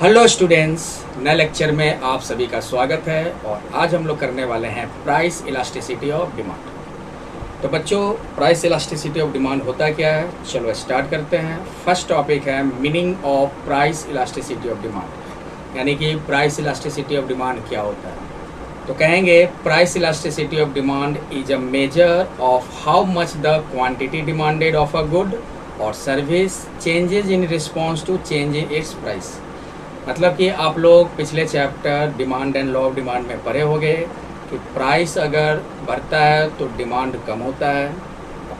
Hello students, नए lecture में आप सभी का स्वागत है। और आज हम लोग करने वाले हैं प्राइस इलास्टिसिटी ऑफ डिमांड। तो बच्चों, प्राइस इलास्टिसिटी ऑफ डिमांड होता क्या है, चलो स्टार्ट करते हैं। फर्स्ट टॉपिक है meaning of price elasticity of demand, यानी कि प्राइस इलास्टिसिटी ऑफ डिमांड क्या होता है। तो कहेंगे price elasticity of demand is a measure of how much the quantity demanded of a good or service changes in response to change in its price. मतलब कि आप लोग पिछले chapter demand and law of demand में पढ़े होंगे कि price अगर बढ़ता है तो डिमांड कम होता है,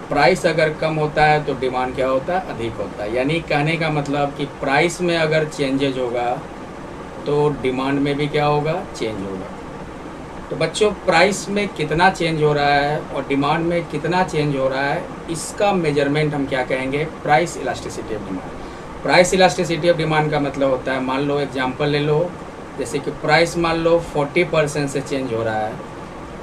प्राइस अगर कम होता है तो डिमांड क्या होता है, अधिक होता है। यानी कहने का मतलब कि प्राइस में अगर चेंजेज होगा तो डिमांड में भी क्या होगा, चेंज होगा। तो बच्चों, प्राइस में कितना चेंज हो रहा है और डिमांड में कितना चेंज हो रहा है, इसका मेजरमेंट हम क्या कहेंगे, price elasticity of demand. Price elasticity of demand का मतलब होता है, मान लो एग्जांपल ले लो, जैसे कि प्राइस मान लो 40% से चेंज हो रहा है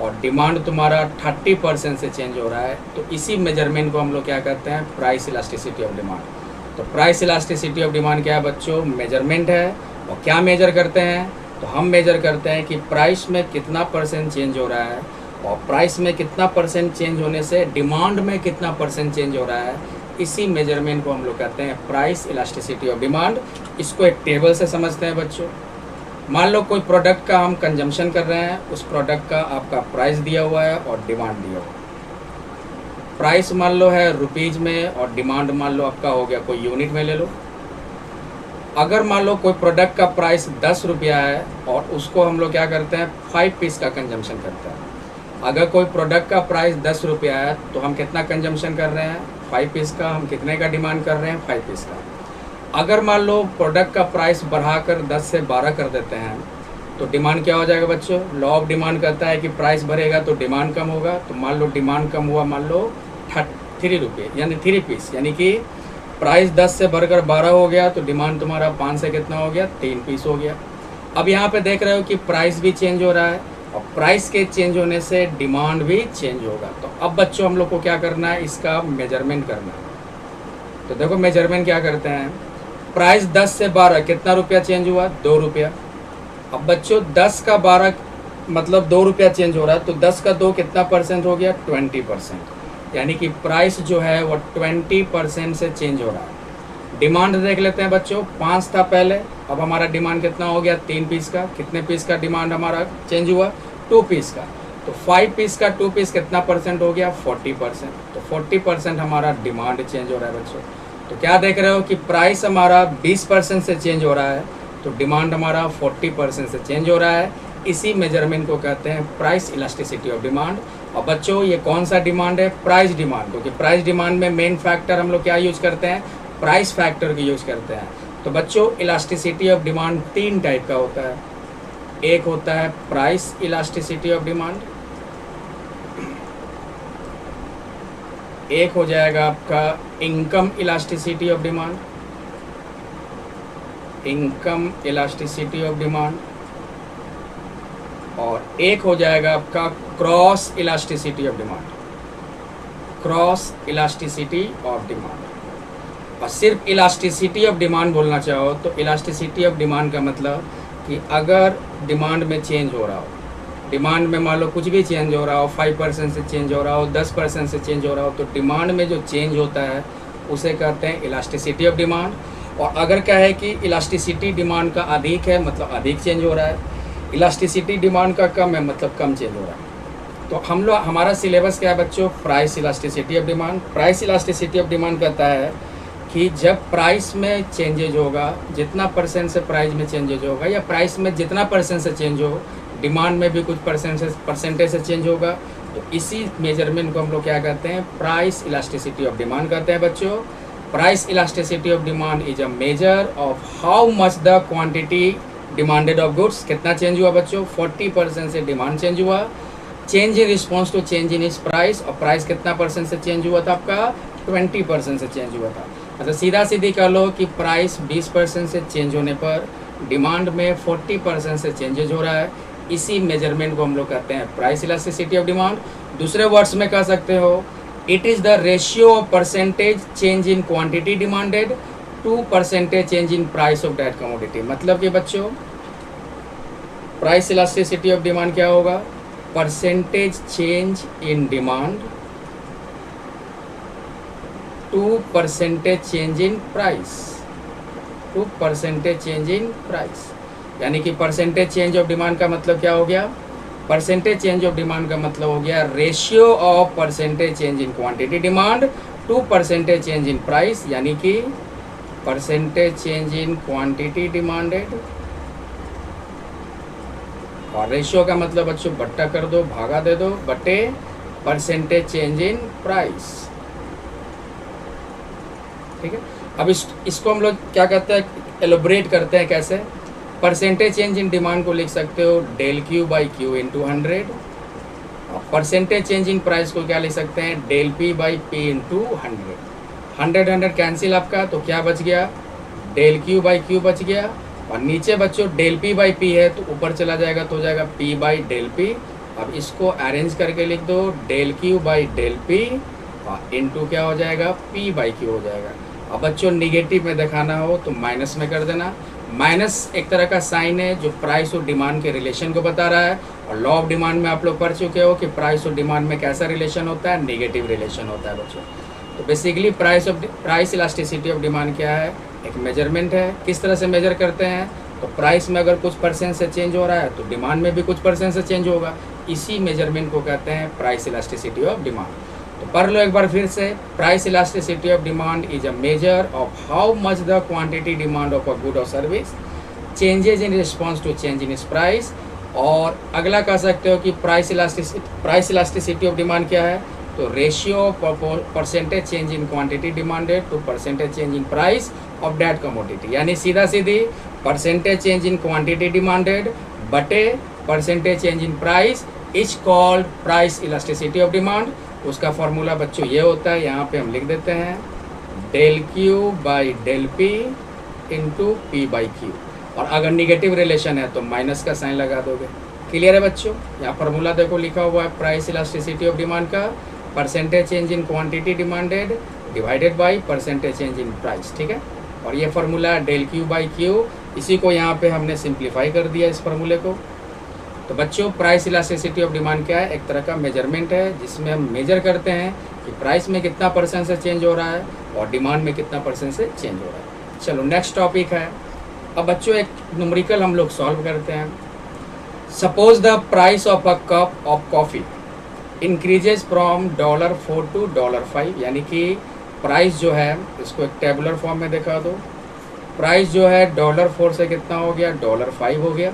और डिमांड तुम्हारा 30% से चेंज हो रहा है, तो इसी मेजरमेंट को हम लोग क्या कहते हैं, प्राइस इलास्टिसिटी ऑफ डिमांड। तो प्राइस इलास्टिसिटी ऑफ डिमांड क्या है बच्चों, मेजरमेंट है। और क्या मेजर करते हैं, तो हम मेजर करते हैं कि प्राइस में कितना परसेंट चेंज हो रहा है और प्राइस में कितना परसेंट चेंज होने से डिमांड में कितना परसेंट चेंज हो रहा है। इसी मेजरमेंट को हम लोग कहते हैं प्राइस इलास्टिसिटी ऑफ डिमांड। इसको एक टेबल से समझते हैं बच्चों। मान लो कोई प्रोडक्ट का हम कंजम्पशन कर रहे हैं, उस प्रोडक्ट का आपका प्राइस दिया हुआ है और डिमांड दिया हुआ है। प्राइस मान लो है रुपीज़ में और डिमांड मान लो आपका हो गया कोई यूनिट में ले लो। अगर मान लो कोई प्रोडक्ट का प्राइस 10 रुपया है और उसको हम लोग क्या करते हैं, 5 पीस का कंजम्पशन करते हैं। अगर कोई प्रोडक्ट का प्राइस 10 रुपया है तो हम कितना कंजम्पशन कर रहे हैं, 5 पीस का। हम कितने का डिमांड कर रहे हैं, 5 पीस का। अगर मान लो प्रोडक्ट का प्राइस बढ़ाकर 10 से 12 कर देते हैं तो डिमांड क्या हो जाएगा बच्चों, लॉ ऑफ डिमांड कहता है कि प्राइस बढ़ेगा तो डिमांड कम होगा। तो मान लो डिमांड कम हुआ, मान लो 3 रुपये यानी 3 पीस, यानी कि प्राइस 10 से बढ़कर 12 हो गया तो डिमांड तुम्हारा 5 से कितना हो गया, 3 पीस हो गया। अब यहाँ पे देख रहे हो कि प्राइस भी चेंज हो रहा है और प्राइस के चेंज होने से डिमांड भी चेंज होगा। तो अब बच्चों हम लोग को क्या करना है, इसका मेजरमेंट करना है। तो देखो मेजरमेंट क्या करते हैं, प्राइस 10 से 12 कितना रुपया चेंज हुआ, 2 रुपया। अब बच्चों 10 का 12 मतलब 2 रुपया चेंज हो रहा है, तो 10 का 2 कितना परसेंट हो गया, 20%। यानी कि प्राइस जो है वो 20% से चेंज हो रहा है। डिमांड देख लेते हैं बच्चों, 5 था पहले, अब हमारा डिमांड कितना हो गया, 3 पीस का। कितने पीस का डिमांड हमारा चेंज हुआ, 2 पीस का। तो 5 पीस का 2 पीस कितना परसेंट हो गया, 40%। तो 40% हमारा डिमांड चेंज हो रहा है बच्चों। तो क्या देख रहे हो कि प्राइस हमारा 20% से चेंज हो रहा है तो डिमांड हमारा 40% से चेंज हो रहा है। इसी मेजरमेंट को कहते हैं प्राइस इलास्टिसिटी ऑफ डिमांड। और बच्चों ये कौन सा डिमांड है, प्राइस डिमांड, क्योंकि प्राइस डिमांड में मेन फैक्टर हम लोग क्या यूज करते हैं, प्राइस फैक्टर की यूज करते हैं। तो बच्चों इलास्टिसिटी ऑफ डिमांड 3 टाइप का होता है। एक होता है प्राइस इलास्टिसिटी ऑफ डिमांड, एक हो जाएगा आपका income elasticity of demand, income elasticity of demand, और एक हो जाएगा आपका cross elasticity of demand, cross elasticity of demand. और सिर्फ इलास्टिसिटी ऑफ डिमांड बोलना चाहो तो इलास्टिसिटी ऑफ डिमांड का मतलब कि अगर डिमांड में चेंज हो रहा हो, डिमांड में मान लो कुछ भी चेंज हो रहा हो, 5% से चेंज हो रहा हो, 10% से चेंज हो रहा हो, तो डिमांड में जो चेंज होता है उसे कहते हैं इलास्टिसिटी ऑफ डिमांड। और अगर क्या है कि इलास्टिसिटी डिमांड का अधिक है मतलब अधिक चेंज हो रहा है, इलास्टिसिटी डिमांड का कम है मतलब कम चेंज हो रहा है। तो हम लोग हमारा सिलेबस क्या है बच्चों, price elasticity of demand. Price elasticity of demand कहता है कि जब प्राइस में चेंजेज होगा, जितना परसेंट से प्राइस में चेंजेज होगा या प्राइस में जितना परसेंट से चेंज हो, डिमांड में भी कुछ परसेंटेज से चेंज होगा। तो इसी मेजरमेंट को हम लोग क्या कहते हैं, प्राइस इलास्टिसिटी ऑफ डिमांड कहते हैं बच्चों। Price elasticity of demand is a measure of how much the quantity demanded of goods. कितना चेंज हुआ बच्चों, 40% से डिमांड चेंज हुआ। Change in response to change in इस प्राइस, और प्राइस कितना परसेंट से चेंज हुआ था आपका, 20% से चेंज हुआ था। मतलब सीधा सीधी कह लो कि प्राइस 20% से चेंज होने पर डिमांड में 40% से चेंजेज हो रहा है। इसी मेजरमेंट को हम लोग कहते हैं प्राइस इलास्टिसिटी ऑफ डिमांड। दूसरे वर्ड्स में कह सकते हो, it is the ratio of percentage change in quantity demanded 2% change in price of that commodity. मतलब कि बच्चों प्राइस इलास्टिसिटी ऑफ डिमांड क्या होगा, percentage change in demand 2% change in price, 2% change in price. यानी कि परसेंटेज चेंज ऑफ डिमांड का मतलब क्या हो गया, परसेंटेज चेंज ऑफ डिमांड का मतलब हो गया ratio of percentage change in quantity demand to percentage change in price, यानी कि percentage change in quantity demanded, और रेशियो का मतलब बच्चों बट्टा कर दो, भागा दे दो, बटे परसेंटेज चेंज इन प्राइस। ठीक है, अब इसको हम लोग क्या कहते हैं, एलोबरेट करते हैं कैसे। परसेंटेज चेंज इन डिमांड को लिख सकते हो del Q by Q into 100, और परसेंटेज चेंज इन प्राइस को क्या लिख सकते हैं, del P by P into 100। 100 cancel आपका, तो क्या बच गया, डेल क्यू बाई क्यू बच गया, और नीचे बच्चों डेल पी बाई पी है तो ऊपर चला जाएगा तो हो जाएगा पी बाई डेल पी। अब इसको अरेंज करके लिख दो del Q by del P और इंटू क्या हो जाएगा, पी बाई क्यू हो जाएगा। अब बच्चों निगेटिव में दिखाना हो तो माइनस में कर देना। माइनस एक तरह का साइन है जो प्राइस और डिमांड के रिलेशन को बता रहा है, और लॉ ऑफ डिमांड में आप लोग पढ़ चुके हो कि प्राइस और डिमांड में कैसा रिलेशन होता है, नेगेटिव रिलेशन होता है बच्चों। तो basically price elasticity of demand क्या है, एक मेजरमेंट है। किस तरह से मेजर करते हैं, तो प्राइस में अगर कुछ परसेंट से चेंज हो रहा है तो डिमांड में भी कुछ परसेंट से चेंज होगा, इसी मेजरमेंट को कहते हैं प्राइस इलास्टिसिटी ऑफ डिमांड। तो पढ़ लो एक बार फिर से, price elasticity of demand is a measure of how much the quantity demand of a good or service changes in response to change in इस प्राइस। और अगला कह सकते हो कि प्राइस इलास्टिसिटी ऑफ डिमांड क्या है, तो ratio percentage change in quantity demanded to percentage change in price of that commodity. यानी सीधा सीधी percentage change in quantity demanded बटे percentage change in price is called price elasticity of demand. उसका formula बच्चों ये होता है, यहाँ पे हम लिख देते हैं del Q by del P into P by Q, और अगर निगेटिव रिलेशन है तो माइनस का साइन लगा दोगे। क्लियर है बच्चों, यहाँ फॉर्मूला देखो लिखा हुआ है प्राइस इलास्टिसिटी ऑफ डिमांड का, percentage change in quantity demanded divided by percentage change in price. ठीक है, और ये formula del Q by Q, इसी को यहाँ पे हमने सिंप्लीफाई कर दिया इस फार्मूले को। तो बच्चों प्राइस इलास्टिसिटी ऑफ डिमांड क्या है, एक तरह का मेजरमेंट है जिसमें हम मेजर करते हैं कि प्राइस में कितना परसेंट से चेंज हो रहा है और डिमांड में कितना परसेंट से चेंज हो रहा है। चलो नेक्स्ट टॉपिक है, अब बच्चों एक न्यूमेरिकल हम लोग सॉल्व करते हैं। Suppose the price of a cup of coffee increases from $4 to $5, यानी कि प्राइस जो है, इसको एक टेबुलर फॉर्म में दिखा दो, प्राइस जो है $4 से कितना हो गया, $5 हो गया।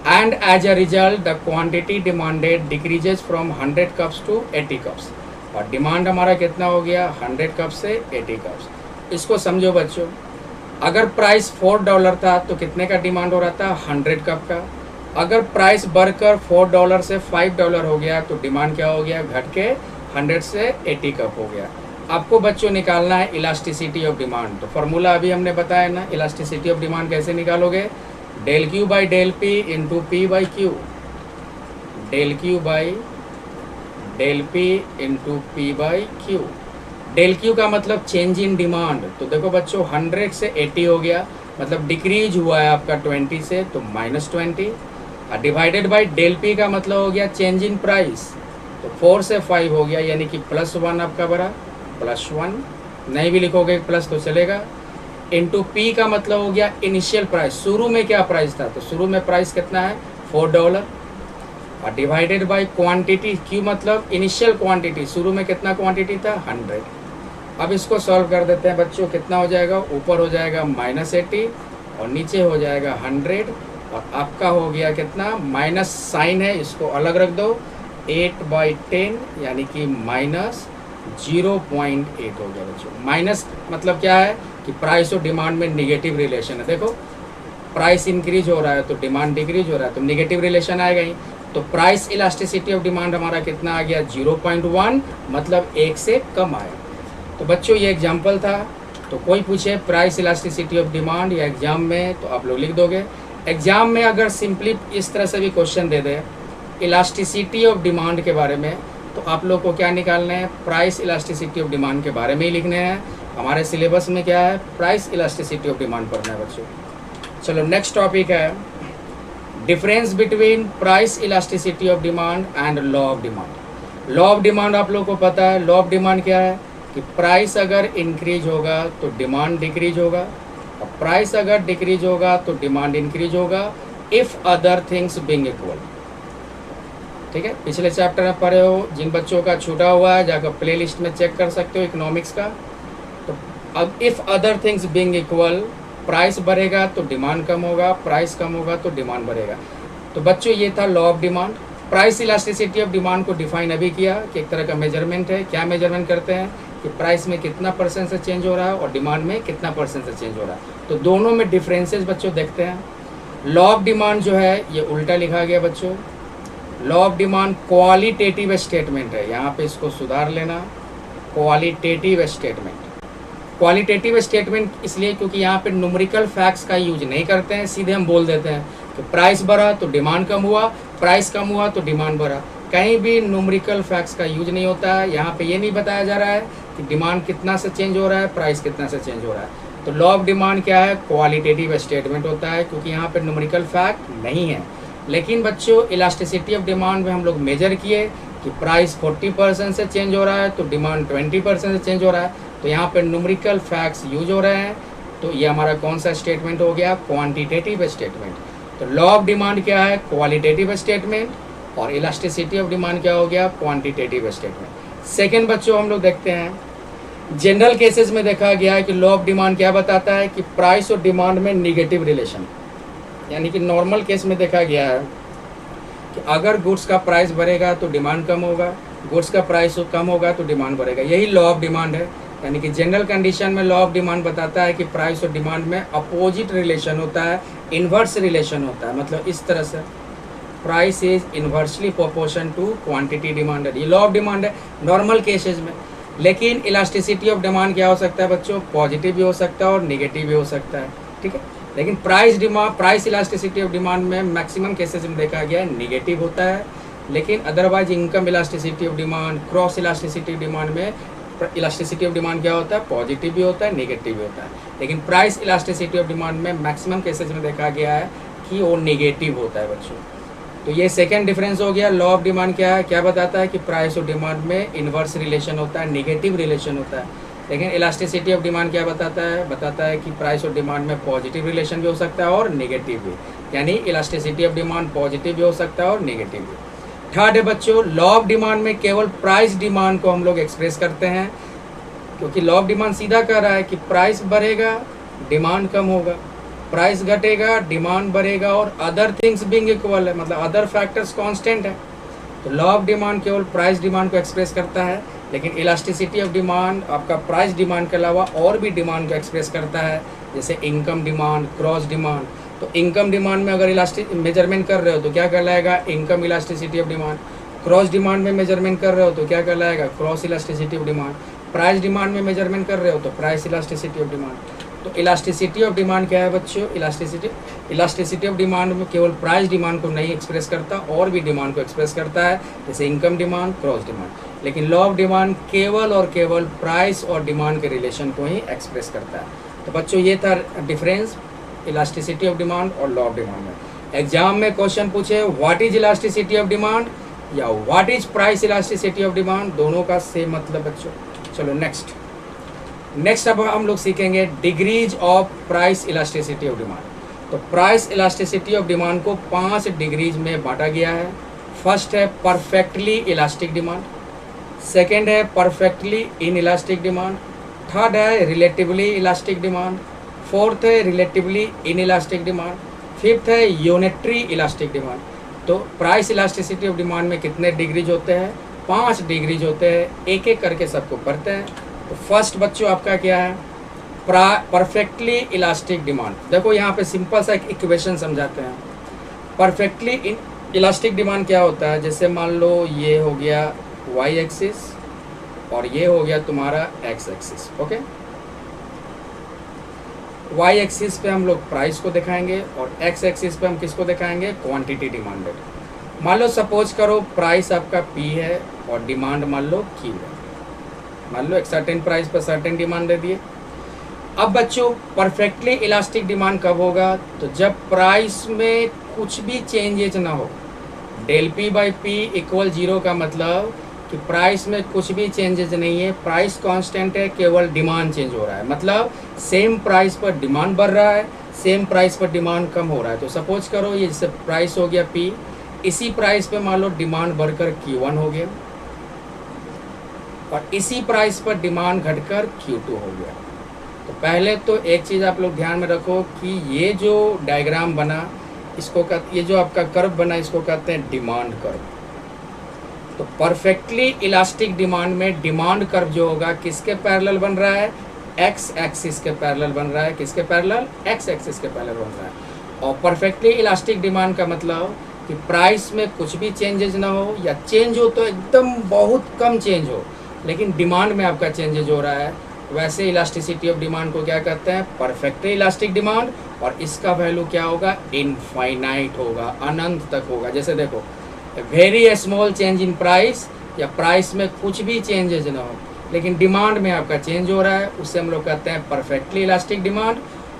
And as a result the quantity demanded decreases from 100 cups to 80 cups, और डिमांड हमारा कितना हो गया, 100 कप से 80 कप्स। इसको समझो बच्चों, अगर प्राइस $4 था तो कितने का डिमांड हो रहा था, 100 कप का। अगर प्राइस बढ़कर $4 से $5 हो गया तो डिमांड क्या हो गया, घट के 100 से 80 कप हो गया। आपको बच्चों निकालना है इलास्टिसिटी ऑफ डिमांड। तो फार्मूला अभी हमने बताया ना, इलास्टिसिटी ऑफ डिमांड कैसे निकालोगे, del Q by del P into P by Q, del Q by del P into P by Q. Del Q का मतलब चेंज इन डिमांड, तो देखो बच्चों 100 से 80 हो गया, मतलब डिक्रीज हुआ है आपका 20 से, तो -20, और डिवाइडेड बाई डेल पी का मतलब हो गया चेंज इन प्राइस, तो 4 से 5 हो गया, यानी कि +1 आपका बड़ा, +1 नहीं भी लिखोगे प्लस तो चलेगा, इंटू पी का मतलब हो गया इनिशियल प्राइस, शुरू में क्या प्राइस था, तो शुरू में प्राइस कितना है $4, और डिवाइडेड बाई क्वांटिटी, क्यू मतलब इनिशियल क्वांटिटी, शुरू में कितना क्वांटिटी था 100। अब इसको सॉल्व कर देते हैं बच्चों, कितना हो जाएगा, ऊपर हो जाएगा -80 और नीचे हो जाएगा 100, और आपका हो गया कितना, माइनस साइन है इसको अलग रख दो, 8/10 यानी कि -0.8 हो गया बच्चों। माइनस मतलब क्या है कि प्राइस और डिमांड में निगेटिव रिलेशन है। देखो प्राइस इंक्रीज हो रहा है तो डिमांड डिक्रीज हो रहा है, तो निगेटिव रिलेशन आएगा ही। तो प्राइस इलास्टिसिटी ऑफ डिमांड हमारा कितना आ गया, 0.1, मतलब 1 से कम आया। तो बच्चों ये एग्जाम्पल था, तो कोई पूछे प्राइस इलास्टिसिटी ऑफ डिमांड या एग्जाम में तो आप लोग लिख दोगे। एग्जाम में अगर सिंपली इस तरह से भी question they they elasticity of demand के बारे में, तो आप लोग को क्या निकालना है, प्राइस इलास्टिसिटी ऑफ डिमांड के बारे में ही लिखने हैं। हमारे सिलेबस में क्या है, प्राइस इलास्टिसिटी ऑफ डिमांड पढ़ना है बच्चों। चलो नेक्स्ट टॉपिक है difference between price elasticity of demand and law of demand. Law of demand आप लोग को पता है, लॉ ऑफ डिमांड क्या है कि प्राइस अगर इंक्रीज होगा तो डिमांड डिक्रीज होगा, और प्राइस अगर डिक्रीज होगा तो डिमांड इंक्रीज होगा, if other things being equal. ठीक है, पिछले चैप्टर में पढ़े हो, जिन बच्चों का छूटा हुआ है जाकर प्ले लिस्ट में चेक कर सकते हो इकोनॉमिक्स का। तो अब if other things being equal, price बढ़ेगा तो डिमांड कम होगा, प्राइस कम होगा तो डिमांड बढ़ेगा। तो बच्चों ये था law of demand. Price elasticity of demand को डिफाइन अभी किया कि एक तरह का मेजरमेंट है। क्या मेजरमेंट करते हैं कि प्राइस में कितना परसेंट से चेंज हो रहा है और डिमांड में कितना परसेंट से चेंज हो रहा है। तो दोनों में डिफरेंसेस बच्चों देखते हैं। लॉ ऑफ डिमांड जो है ये उल्टा लिखा गया बच्चों। Law of demand qualitative statement है, यहाँ पे इसको सुधार लेना, क्वालिटेटिव स्टेटमेंट। क्वालिटेटिव स्टेटमेंट इसलिए क्योंकि यहाँ पे न्यूमेरिकल फैक्ट्स का यूज नहीं करते हैं, सीधे हम बोल देते हैं कि प्राइस बढ़ा तो डिमांड कम हुआ, प्राइस कम हुआ तो डिमांड बढ़ा। कहीं भी न्यूमेरिकल फैक्ट्स का यूज नहीं होता है। यहाँ पे ये नहीं बताया जा रहा है कि डिमांड कितना से चेंज हो रहा है, प्राइस कितना से चेंज हो रहा है। तो लॉ ऑफ डिमांड क्या है, क्वालिटेटिव स्टेटमेंट होता है, क्योंकि यहाँ पे न्यूमेरिकल फैक्ट नहीं है। लेकिन बच्चों इलास्टिसिटी ऑफ डिमांड में हम लोग मेजर किए कि प्राइस 40% से चेंज हो रहा है तो डिमांड 20% से चेंज हो रहा है। तो यहाँ पे न्यूमेरिकल फैक्ट्स यूज हो रहे हैं। तो ये हमारा कौन सा स्टेटमेंट हो गया, क्वांटिटेटिव स्टेटमेंट। तो लॉ ऑफ डिमांड क्या है, क्वालिटेटिव स्टेटमेंट, और इलास्टिसिटी ऑफ डिमांड क्या हो गया, क्वांटिटेटिव स्टेटमेंट। सेकेंड बच्चों हम लोग देखते हैं जनरल केसेस में देखा गया है कि लॉ ऑफ डिमांड क्या बताता है कि प्राइस और डिमांड में निगेटिव रिलेशन, यानी कि नॉर्मल केस में देखा गया है कि अगर गुड्स का प्राइस बढ़ेगा तो डिमांड कम होगा, गुड्स का प्राइस कम होगा तो डिमांड बढ़ेगा। यही लॉ ऑफ डिमांड है। यानी कि जनरल कंडीशन में लॉ ऑफ डिमांड बताता है कि प्राइस और डिमांड में अपोजिट रिलेशन होता है, इन्वर्स रिलेशन होता है। मतलब इस तरह से price is inversely proportion to quantity demanded. ये लॉ ऑफ डिमांड है नॉर्मल केसेस में। लेकिन इलास्टिसिटी ऑफ डिमांड क्या हो सकता है बच्चों, पॉजिटिव भी हो सकता है और निगेटिव भी हो सकता है। ठीक है, लेकिन प्राइस इलास्टिसिटी ऑफ डिमांड में मैक्सिमम केसेस में देखा गया है निगेटिव होता है। लेकिन otherwise income elasticity of demand, cross elasticity of demand में इलास्टिसिटी ऑफ डिमांड क्या होता है, पॉजिटिव भी होता है, नेगेटिव भी होता है। लेकिन प्राइस इलास्टिसिटी ऑफ डिमांड में मैक्सिमम केसेस में देखा गया है कि वो नेगेटिव होता है बच्चों। तो ये सेकंड डिफरेंस हो गया। लॉ ऑफ डिमांड क्या है, क्या बताता है कि प्राइस और डिमांड में इन्वर्स रिलेशन होता है, नेगेटिव रिलेशन होता है। लेकिन इलास्टिसिटी ऑफ डिमांड क्या बताता है कि प्राइस और डिमांड में पॉजिटिव रिलेशन भी हो सकता है और नेगेटिव भी। यानी इलास्टिसिटी ऑफ डिमांड पॉजिटिव भी हो सकता है और नेगेटिव भी। थर्ड है बच्चों, लॉ ऑफ डिमांड में केवल प्राइस डिमांड को हम लोग एक्सप्रेस करते हैं, क्योंकि लॉ ऑफ डिमांड सीधा कह रहा है कि प्राइस बढ़ेगा डिमांड कम होगा, प्राइस घटेगा डिमांड बढ़ेगा, और अदर थिंग्स बीइंग इक्वल है, मतलब अदर फैक्टर्स कांस्टेंट है। तो लॉ ऑफ डिमांड केवल प्राइस डिमांड को एक्सप्रेस करता है। लेकिन इलास्टिसिटी ऑफ डिमांड आपका प्राइस डिमांड के अलावा और भी डिमांड को एक्सप्रेस करता है, जैसे इनकम डिमांड, क्रॉस डिमांड। तो इनकम डिमांड में अगर मेजरमेंट कर रहे हो तो क्या कहलाएगा, income elasticity of demand. Cross demand में मेजरमेंट कर रहे हो तो क्या कहलाएगा, cross elasticity of demand. Price demand में मेजरमेंट कर रहे हो तो प्राइस इलास्टिसिटी ऑफ डिमांड। तो इलास्टिसिटी ऑफ डिमांड क्या है बच्चों, इलास्टिसिटी ऑफ डिमांड में केवल प्राइस डिमांड को नहीं एक्सप्रेस करता, और भी डिमांड को एक्सप्रेस करता है, जैसे इनकम डिमांड, क्रॉस डिमांड। लेकिन लॉ ऑफ डिमांड केवल और केवल प्राइस और डिमांड के रिलेशन को ही एक्सप्रेस करता है। तो बच्चों ये था डिफरेंस इलास्टिसिटी ऑफ डिमांड और लॉ ऑफ डिमांड में। एग्जाम में क्वेश्चन पूछे what is elasticity of demand या what is price elasticity of demand, दोनों का सेम मतलब बच्चों। चलो नेक्स्ट अब हम लोग सीखेंगे degrees of price elasticity of demand. तो प्राइस इलास्टिसिटी ऑफ डिमांड को 5 डिग्रीज में बांटा गया है। फर्स्ट है परफेक्टली इलास्टिक डिमांड, सेकेंड है perfectly in elastic demand, third है रिलेटिवली इलास्टिक डिमांड, फोर्थ है relatively inelastic demand, fifth है यूनिटरी इलास्टिक डिमांड। तो प्राइस इलास्टिसिटी ऑफ डिमांड में कितने डिग्रीज होते हैं, 5 डिग्रीज होते हैं। एक एक करके सबको पढ़ते हैं। तो फर्स्ट बच्चों आपका क्या है, परफेक्टली इलास्टिक डिमांड। देखो यहाँ पे सिंपल सा एक इक्वेशन समझाते हैं। परफेक्टली इलास्टिक डिमांड क्या होता है, जैसे मान लो ये हो गया वाई एक्सिस और ये हो गया तुम्हारा X axis. Okay, Y axis पे हम लोग प्राइस को दिखाएंगे और एक्स एक्सिस पे हम किसको दिखाएंगे, क्वांटिटी डिमांडेड। मान लो सपोज करो प्राइस आपका पी है और डिमांड मान लो क्यू है। मान लो एक सर्टेन प्राइस पर सर्टेन डिमांड दे दिए। अब बच्चों परफेक्टली इलास्टिक डिमांड कब होगा, तो जब प्राइस में कुछ भी चेंजेज ना हो। Del P by P equal 0 का मतलब कि प्राइस में कुछ भी चेंजेज नहीं है, प्राइस कांस्टेंट है, केवल डिमांड चेंज हो रहा है। मतलब सेम प्राइस पर डिमांड बढ़ रहा है, सेम प्राइस पर डिमांड कम हो रहा है। तो सपोज करो ये जैसे प्राइस हो गया P, इसी प्राइस पे मान लो डिमांड बढ़कर Q1 हो गया और इसी प्राइस पर डिमांड घटकर Q2 हो गया। तो पहले तो एक चीज़ आप लोग ध्यान में रखो कि ये जो डायग्राम बना इसको ये जो आपका कर्व बना इसको कहते हैं डिमांड कर्व। तो परफेक्टली इलास्टिक डिमांड में डिमांड कर्व जो होगा किसके पैरेलल बन रहा है, एक्स एक्सिस के पैरेलल बन रहा है। किसके पैरेलल, एक्स एक्सिस के पैरेलल बन रहा है। और परफेक्टली इलास्टिक डिमांड का मतलब कि प्राइस में कुछ भी चेंजेज ना हो, या चेंज हो तो एकदम बहुत कम चेंज हो, लेकिन डिमांड में आपका चेंजेज हो रहा है। वैसे इलास्टिसिटी ऑफ डिमांड को क्या कहते हैं, परफेक्टली इलास्टिक डिमांड। और इसका वैल्यू क्या होगा, इनफाइनाइट होगा, अनंत तक होगा। जैसे देखो very small change in price, या प्राइस में कुछ भी चेंजेज ना हो लेकिन डिमांड में आपका चेंज हो रहा है, उससे हम लोग कहते हैं परफेक्टली इलास्टिक डिमांड।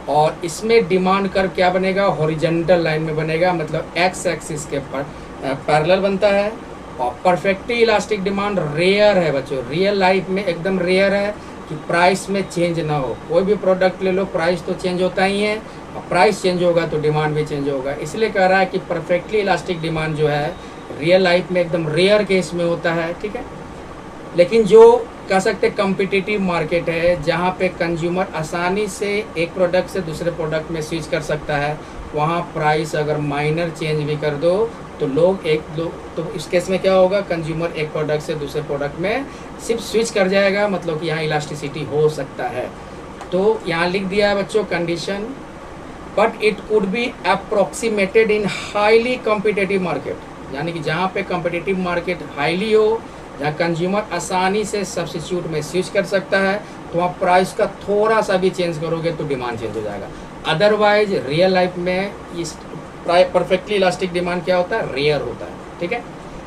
और इसमें डिमांड कर्व क्या बनेगा, हॉरिजॉन्टल लाइन में बनेगा, मतलब एक्स एक्सिस के पैरेलल बनता है। और परफेक्टली इलास्टिक डिमांड रेयर है बच्चों, रियल लाइफ में एकदम रेयर है कि प्राइस में चेंज ना हो। कोई भी प्रोडक्ट ले लो, प्राइस तो चेंज होता ही है, और प्राइस चेंज होगा तो डिमांड भी चेंज होगा। इसलिए कह रहा है कि परफेक्टली इलास्टिक डिमांड जो है रियल लाइफ में एकदम रेयर केस में होता है, ठीक है। लेकिन जो कह सकते हैं कम्पिटिटिव मार्केट है, जहाँ पे कंज्यूमर आसानी से एक प्रोडक्ट से दूसरे प्रोडक्ट में स्विच कर सकता है, वहाँ प्राइस अगर माइनर चेंज भी कर दो तो तो इस केस में क्या होगा, कंज्यूमर एक प्रोडक्ट से दूसरे प्रोडक्ट में सिर्फ स्विच कर जाएगा, मतलब कि यहाँ इलास्टिसिटी हो सकता है। तो यहाँ लिख दिया है बच्चों condition, but it could be approximated in highly competitive market, यानी कि जहाँ पे कॉम्पिटिटिव मार्केट हाईली हो, जहाँ कंज्यूमर आसानी से सब्स्टिट्यूट में स्विच कर सकता है, तो वहाँ प्राइस का थोड़ा सा भी चेंज करोगे तो डिमांड चेंज हो जाएगा। अदरवाइज रियल लाइफ में इस परफेक्टली इलास्टिक डिमांड क्या होता है, रेयर होता है, ठीक है।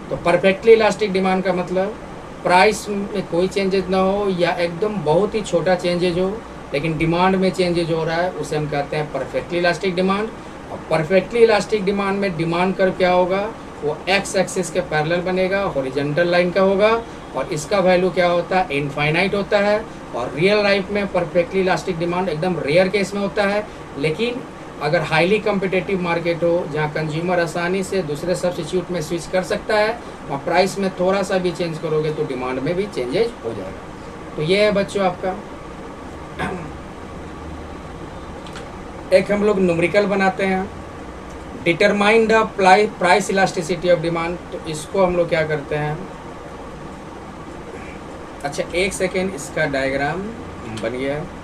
तो परफेक्टली इलास्टिक डिमांड का मतलब प्राइस में कोई चेंजेज ना हो, या एकदम बहुत ही छोटा चेंजेज हो लेकिन डिमांड में चेंजेज हो रहा है, उसे हम कहते हैं परफेक्टली इलास्टिक डिमांड। और परफेक्टली इलास्टिक डिमांड में डिमांड कर्व क्या होगा, वो एक्स एक्सिस के पैरेलल बनेगा, हॉरिजॉन्टल लाइन का होगा, और इसका वैल्यू क्या होता है, इनफाइनाइट होता है। और रियल लाइफ में परफेक्टली इलास्टिक डिमांड एकदम रेयर केस में होता है, लेकिन अगर हाईली कम्पिटिटिव मार्केट हो, जहाँ कंज्यूमर आसानी से दूसरे सब्स्टिट्यूट में स्विच कर सकता है, वहाँ प्राइस में थोड़ा सा भी चेंज करोगे तो डिमांड में भी चेंजेज हो जाएगा। तो ये है बच्चों आपका एक हम लोग न्यूमेरिकल बनाते हैं, determine the price elasticity of demand. तो इसको हम लोग क्या करते हैं, अच्छा एक सेकेंड, इसका डायग्राम बन गया है।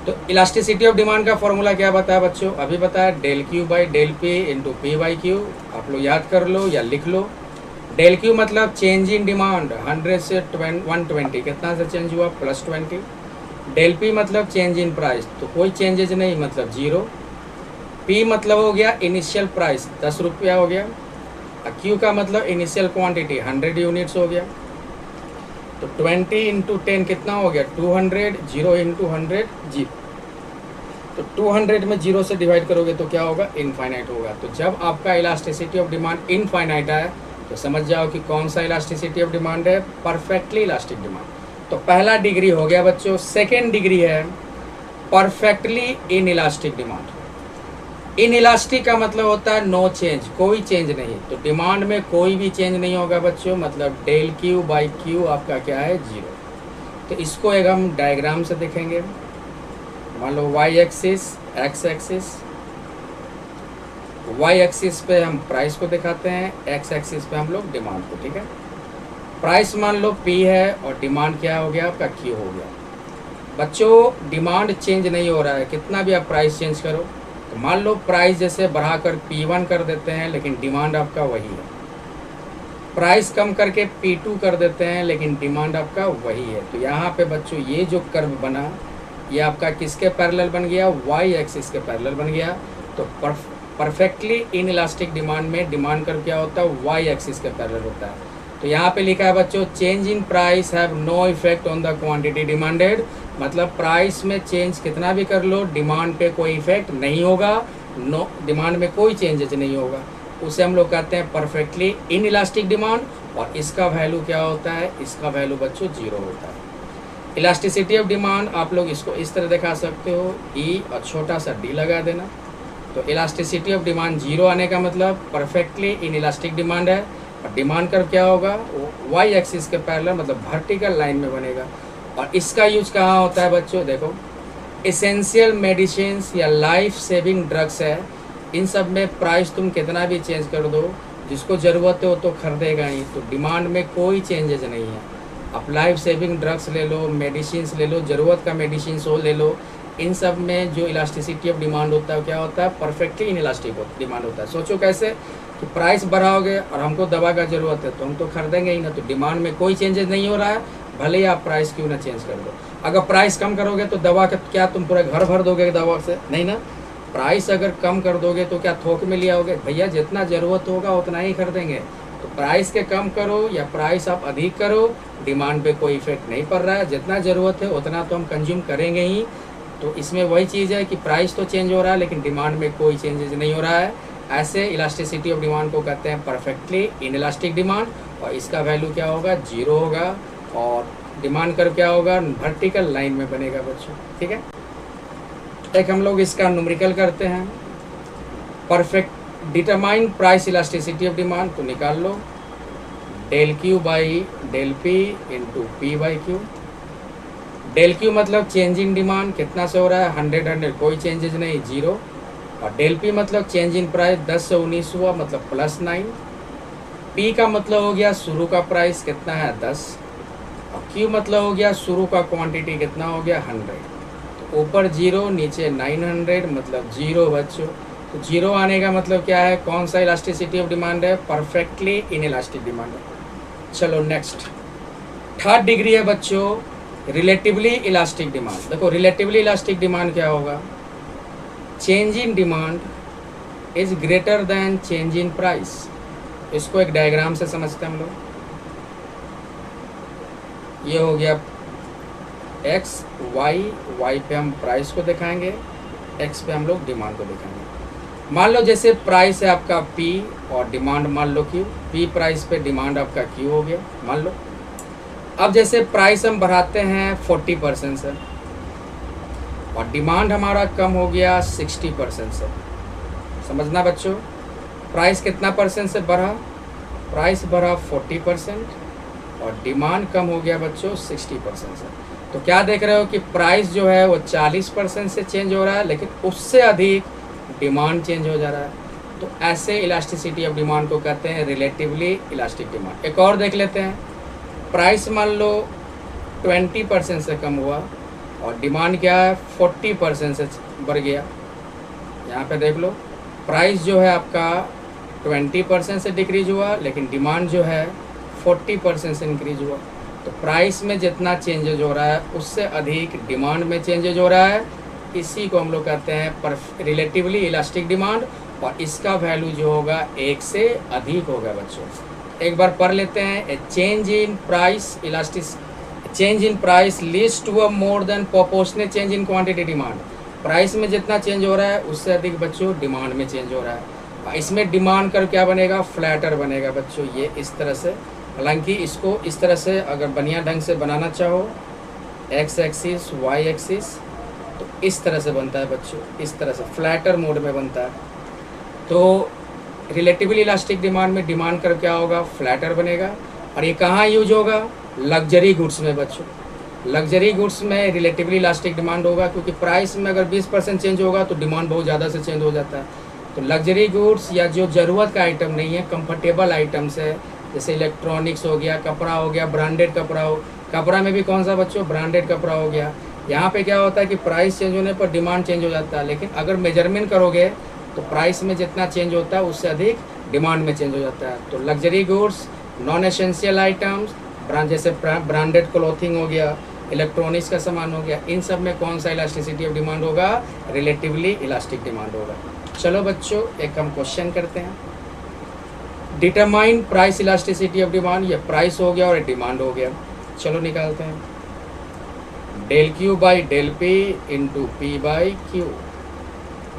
तो इलास्टिसिटी ऑफ डिमांड का फॉर्मूला क्या बताया बच्चों, अभी बताया, del Q by del P into P by Q. आप लोग याद कर लो या लिख लो। डेल क्यू मतलब चेंज इन डिमांड, 100 से 120, कितना से चेंज हुआ, +20। डेल पी मतलब चेंज इन प्राइस, तो कोई चेंजेज नहीं, मतलब 0। पी मतलब हो गया इनिशियल प्राइस, 10 रुपया हो गया। क्यू का मतलब इनिशियल क्वांटिटी 100 यूनिट्स हो गया। तो 20 इंटू 10 कितना हो गया, 200, 0 इंटू 100 जी। तो 200 में 0 से डिवाइड करोगे तो क्या होगा, इनफाइनाइट होगा। तो जब आपका इलास्टिसिटी ऑफ डिमांड इनफाइनाइट है तो समझ जाओ कि कौन सा इलास्टिसिटी ऑफ डिमांड है, परफेक्टली इलास्टिक डिमांड। तो पहला डिग्री हो गया बच्चों। सेकेंड डिग्री है perfectly in elastic demand. In elastic का मतलब होता है नो चेंज, कोई चेंज नहीं। तो डिमांड में कोई भी चेंज नहीं होगा बच्चों, मतलब डेल क्यू बाई क्यू आपका क्या है, 0। तो इसको एक हम डायग्राम से देखेंगे। मान लो Y axis, X axis, Y axis पे हम प्राइस को दिखाते हैं, एक्स एक्सिस पे हम लोग डिमांड को, ठीक है। प्राइस मान लो P है और डिमांड क्या हो गया आपका, Q हो गया। बच्चों डिमांड चेंज नहीं हो रहा है, कितना भी आप प्राइस चेंज करो। तो मान लो प्राइस जैसे बढ़ाकर P1 कर देते हैं लेकिन डिमांड आपका वही है, प्राइस कम करके P2 कर देते हैं लेकिन डिमांड आपका वही है। तो यहाँ पे बच्चों ये जो कर्व बना ये आपका किसके पैरेलल बन गया, वाई एक्सिस के पैरेलल बन गया। तो परफेक्टली इन इलास्टिक डिमांड में डिमांड कर्व क्या होता है, वाई एक्सिस के पैरेलल होता है। तो यहाँ पे लिखा है बच्चों change in price have no effect on the quantity demanded, मतलब प्राइस में चेंज कितना भी कर लो डिमांड पे कोई इफेक्ट नहीं होगा, नो डिमांड में कोई चेंजेस नहीं होगा, उसे हम लोग कहते हैं परफेक्टली इन इलास्टिक डिमांड। और इसका वैल्यू क्या होता है, इसका वैल्यू बच्चों 0 होता है। इलास्टिसिटी ऑफ डिमांड आप लोग इसको इस तरह दिखा सकते हो, ई और छोटा सा डी लगा देना। तो इलास्टिसिटी ऑफ डिमांड 0 आने का मतलब परफेक्टली इन इलास्टिक डिमांड है। और डिमांड कर्व क्या होगा, वो वाई एक्सिस के पैरेलल मतलब वर्टिकल लाइन में बनेगा। और इसका यूज कहाँ होता है बच्चों, देखो एसेंशियल मेडिसिन या लाइफ सेविंग ड्रग्स है, इन सब में प्राइस तुम कितना भी चेंज कर दो, जिसको ज़रूरत है वो तो खरीदेगा ही, तो डिमांड में कोई चेंजेस नहीं है। आप लाइफ सेविंग ड्रग्स ले लो, मेडिसिन ले लो, ज़रूरत का मेडिसिन हो ले लो, इन सब में जो इलास्टिसिटी ऑफ डिमांड होता है क्या होता है, परफेक्टली इन इलास्टिक डिमांड होता है। सोचो कैसे कि प्राइस बढ़ाओगे और हमको दवा का ज़रूरत है तो हम तो खरीदेंगे ही ना, तो डिमांड में कोई चेंजेस नहीं हो रहा है, भले ही आप प्राइस क्यों ना चेंज कर दो। अगर प्राइस कम करोगे तो दवा का क्या तुम पूरा घर भर दोगे दवा से, नहीं ना। प्राइस अगर कम कर दोगे तो क्या थोक में ले आओगे, भैया जितना ज़रूरत होगा उतना ही खरीदेंगे। तो प्राइस के कम करो या प्राइस आप अधिक करो, डिमांड पे कोई इफेक्ट नहीं पड़ रहा है, जितना ज़रूरत है उतना तो हम कंज्यूम करेंगे ही। तो इसमें वही चीज़ है कि प्राइस तो चेंज हो रहा है लेकिन डिमांड में कोई चेंजेस नहीं हो रहा है। ऐसे इलास्टिसिटी ऑफ डिमांड को कहते हैं परफेक्टली इन इलास्टिक डिमांड, और इसका वैल्यू क्या होगा, 0 होगा। और डिमांड कर्व क्या होगा, वर्टिकल लाइन में बनेगा बच्चों, ठीक है। एक हम लोग इसका न्यूमेरिकल करते हैं, perfect determine price elasticity of demand, तो निकाल लो del Q by del P into P by Q. Del Q मतलब चेंज इन डिमांड कितना से हो रहा है, 100 कोई चेंजेस नहीं, 0। और डेल पी मतलब चेंज इन प्राइस 10 से 19 हुआ मतलब +9। पी का मतलब हो गया शुरू का प्राइस कितना है 10, और क्यू मतलब हो गया शुरू का क्वांटिटी कितना हो गया 100। तो ऊपर 0 नीचे 900 मतलब 0 बच्चों। तो 0 आने का मतलब क्या है, कौन सा इलास्टिसिटी ऑफ डिमांड है, परफेक्टली इन इलास्टिक डिमांड है। चलो नेक्स्ट, थर्ड डिग्री है बच्चों रिलेटिवली इलास्टिक डिमांड। देखो रिलेटिवली इलास्टिक डिमांड क्या होगा, change in demand is greater than change in price. इसको एक डायग्राम से समझते हैं हम लोग। ये हो गया एक्स वाई, वाई पे हम प्राइस को दिखाएंगे, एक्स पे हम लोग डिमांड को दिखाएंगे। मान लो जैसे प्राइस है आपका पी और डिमांड मान लो क्यू, पी प्राइस पे डिमांड आपका क्यू हो गया मान लो। अब जैसे प्राइस हम बढ़ाते हैं 40% से और डिमांड हमारा कम हो गया 60% से, समझना बच्चों, प्राइस कितना परसेंट से बढ़ा, प्राइस बढ़ा 40% और डिमांड कम हो गया बच्चों 60% से। तो क्या देख रहे हो कि प्राइस जो है वो 40% से चेंज हो रहा है लेकिन उससे अधिक डिमांड चेंज हो जा रहा है। तो ऐसे इलास्टिसिटी ऑफ डिमांड को कहते हैं रिलेटिवली इलास्टिक डिमांड। एक और देख लेते हैं, प्राइस मान लो 20% से कम हुआ और डिमांड क्या है 40% से बढ़ गया। यहाँ पे देख लो प्राइस जो है आपका 20% से डिक्रीज हुआ लेकिन डिमांड जो है 40% से इंक्रीज हुआ। तो प्राइस में जितना चेंजेज हो रहा है उससे अधिक डिमांड में चेंजेज हो रहा है, इसी को हम लोग कहते हैं रिलेटिवली इलास्टिक डिमांड। और इसका वैल्यू जो होगा 1 से अधिक होगा बच्चों। एक बार पढ़ लेते हैं, change in price elastic change in price leads to a more than proportional change in quantity demand. Price में जितना चेंज हो रहा है उससे अधिक बच्चों डिमांड में चेंज हो रहा है। इसमें डिमांड कर क्या बनेगा, फ्लैटर बनेगा बच्चों, ये इस तरह से। हालांकि इसको इस तरह से अगर बढ़िया ढंग से बनाना चाहो एक्स एक्सिस वाई एक्सिस तो इस तरह से बनता है बच्चों, इस तरह से फ्लैटर मोड में बनता है। तो रिलेटिवली इलास्टिक डिमांड में डिमांड कर क्या होगा, फ्लैटर बनेगा। और ये कहाँ यूज होगा, लग्जरी गुड्स में बच्चों। लग्जरी गुड्स में रिलेटिवली इलास्टिक डिमांड होगा क्योंकि प्राइस में अगर 20% चेंज होगा तो डिमांड बहुत ज़्यादा से चेंज हो जाता है। तो लग्जरी गुड्स या जो ज़रूरत का आइटम नहीं है, कंफर्टेबल आइटम्स है, जैसे इलेक्ट्रॉनिक्स हो गया, कपड़ा हो गया, ब्रांडेड कपड़ा हो, कपड़ा में भी कौन सा बच्चों, ब्रांडेड कपड़ा हो गया। यहाँ पे क्या होता है कि प्राइस चेंज होने पर डिमांड चेंज हो जाता है, लेकिन अगर मेजरमेंट करोगे तो प्राइस में जितना चेंज होता है उससे अधिक डिमांड में चेंज हो जाता है। तो luxury goods, non essential items, जैसे ब्रांडेड क्लॉथिंग हो गया, इलेक्ट्रॉनिक्स का सामान हो गया, इन सब में कौन सा इलास्टिसिटी ऑफ डिमांड होगा, रिलेटिवली इलास्टिक डिमांड होगा। चलो बच्चों एक हम क्वेश्चन करते हैं। Determine price elasticity of demand, ये प्राइस हो गया और डिमांड हो गया। चलो निकालते हैं। Del Q by del P into P by Q.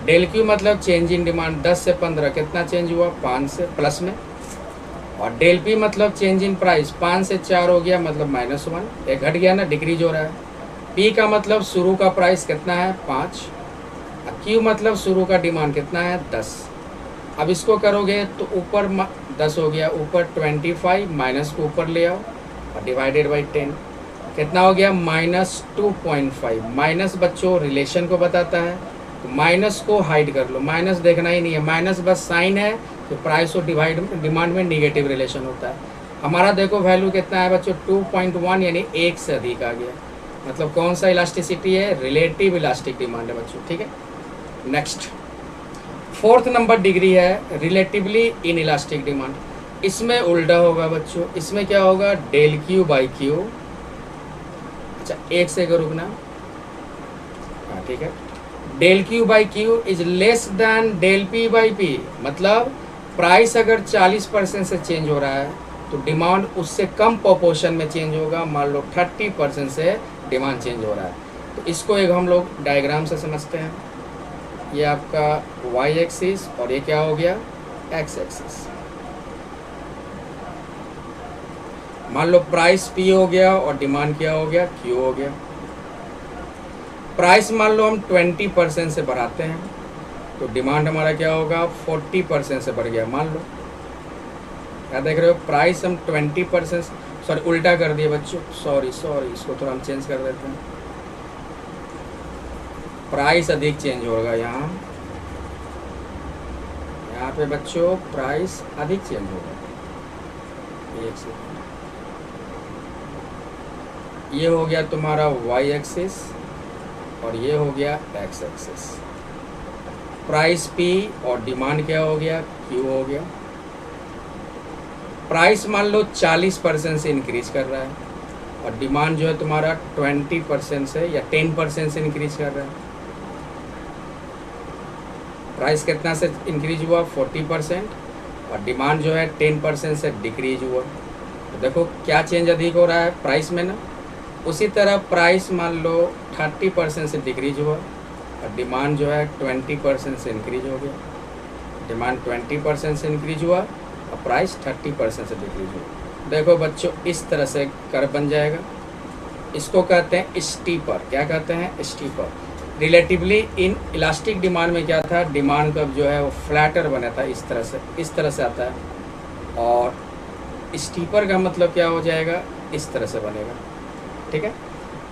Del Q मतलब चेंज इन डिमांड, 10 से 15 कितना चेंज हुआ, 5 से प्लस में। और डेल पी मतलब चेंज इन प्राइस, 5 से 4 हो गया मतलब -1, एक घट गया ना, डिक्रीज हो रहा है। पी का मतलब शुरू का प्राइस कितना है, 5। क्यू मतलब शुरू का डिमांड कितना है, 10। अब इसको करोगे तो ऊपर 10 हो गया, ऊपर 25, माइनस को ऊपर ले आओ और डिवाइडेड बाई 10 कितना हो गया, -2.5। माइनस बच्चों रिलेशन को बताता है, तो माइनस को हाइड कर लो, माइनस देखना ही नहीं है, माइनस बस साइन है तो प्राइस और डिमांड में निगेटिव रिलेशन होता है। हमारा देखो वैल्यू कितना है बच्चों, 2.1 यानी 1 से अधिक आ गया, मतलब कौन सा इलास्टिसिटी है, रिलेटिव इलास्टिक डिमांड है बच्चों, ठीक है। नेक्स्ट 4th नंबर डिग्री है रिलेटिवली इन इलास्टिक डिमांड। इसमें उल्टा होगा बच्चों, इसमें क्या होगा, डेल क्यू बाई क्यू। अच्छा एक से रुकना, हाँ ठीक है। Del Q by Q is less than del P by P, मतलब प्राइस अगर 40% से चेंज हो रहा है तो डिमांड उससे कम प्रोपोर्शन में चेंज होगा। मान लो 30% से डिमांड चेंज हो रहा है, तो इसको एक हम लोग डायग्राम से समझते हैं। ये आपका y एक्सिस और ये क्या हो गया, x एक्सिस। मान लो प्राइस P हो गया और डिमांड क्या हो गया, Q हो गया। प्राइस मान लो हम 20% से बढ़ाते हैं तो डिमांड हमारा क्या होगा, 40% से बढ़ गया। मान लो क्या देख रहे हो, प्राइस हम 20%, सॉरी उल्टा कर दिए बच्चों, सॉरी इसको थोड़ा हम चेंज कर देते हैं। प्राइस अधिक चेंज होगा यहाँ पे बच्चों, प्राइस अधिक चेंज होगा। एक सेकंड, ये हो गया तुम्हारा y एक्सिस और ये हो गया x एक्सिस। प्राइस P और डिमांड क्या हो गया, Q हो गया। प्राइस मान लो 40% से इंक्रीज कर रहा है और डिमांड जो है तुम्हारा 20% से या 10% से इंक्रीज कर रहा है। प्राइस कितना से इंक्रीज हुआ, 40%, और डिमांड जो है 10% से डिक्रीज हुआ। तो देखो क्या चेंज अधिक हो रहा है प्राइस में ना। उसी तरह प्राइस मान लो 30% से डिक्रीज हुआ और डिमांड जो है 20% से इंक्रीज हो गया। डिमांड 20% से इंक्रीज हुआ और प्राइस 30% से डिक्रीज हुआ। देखो बच्चों इस तरह से कर्व बन जाएगा, इसको कहते हैं स्टीपर। क्या कहते हैं, steeper. Relatively inelastic demand में क्या था, डिमांड कर्व जो है वो फ्लैटर बना था, इस तरह से आता है। और स्टीपर का मतलब क्या हो जाएगा, इस तरह से बनेगा, ठीक है।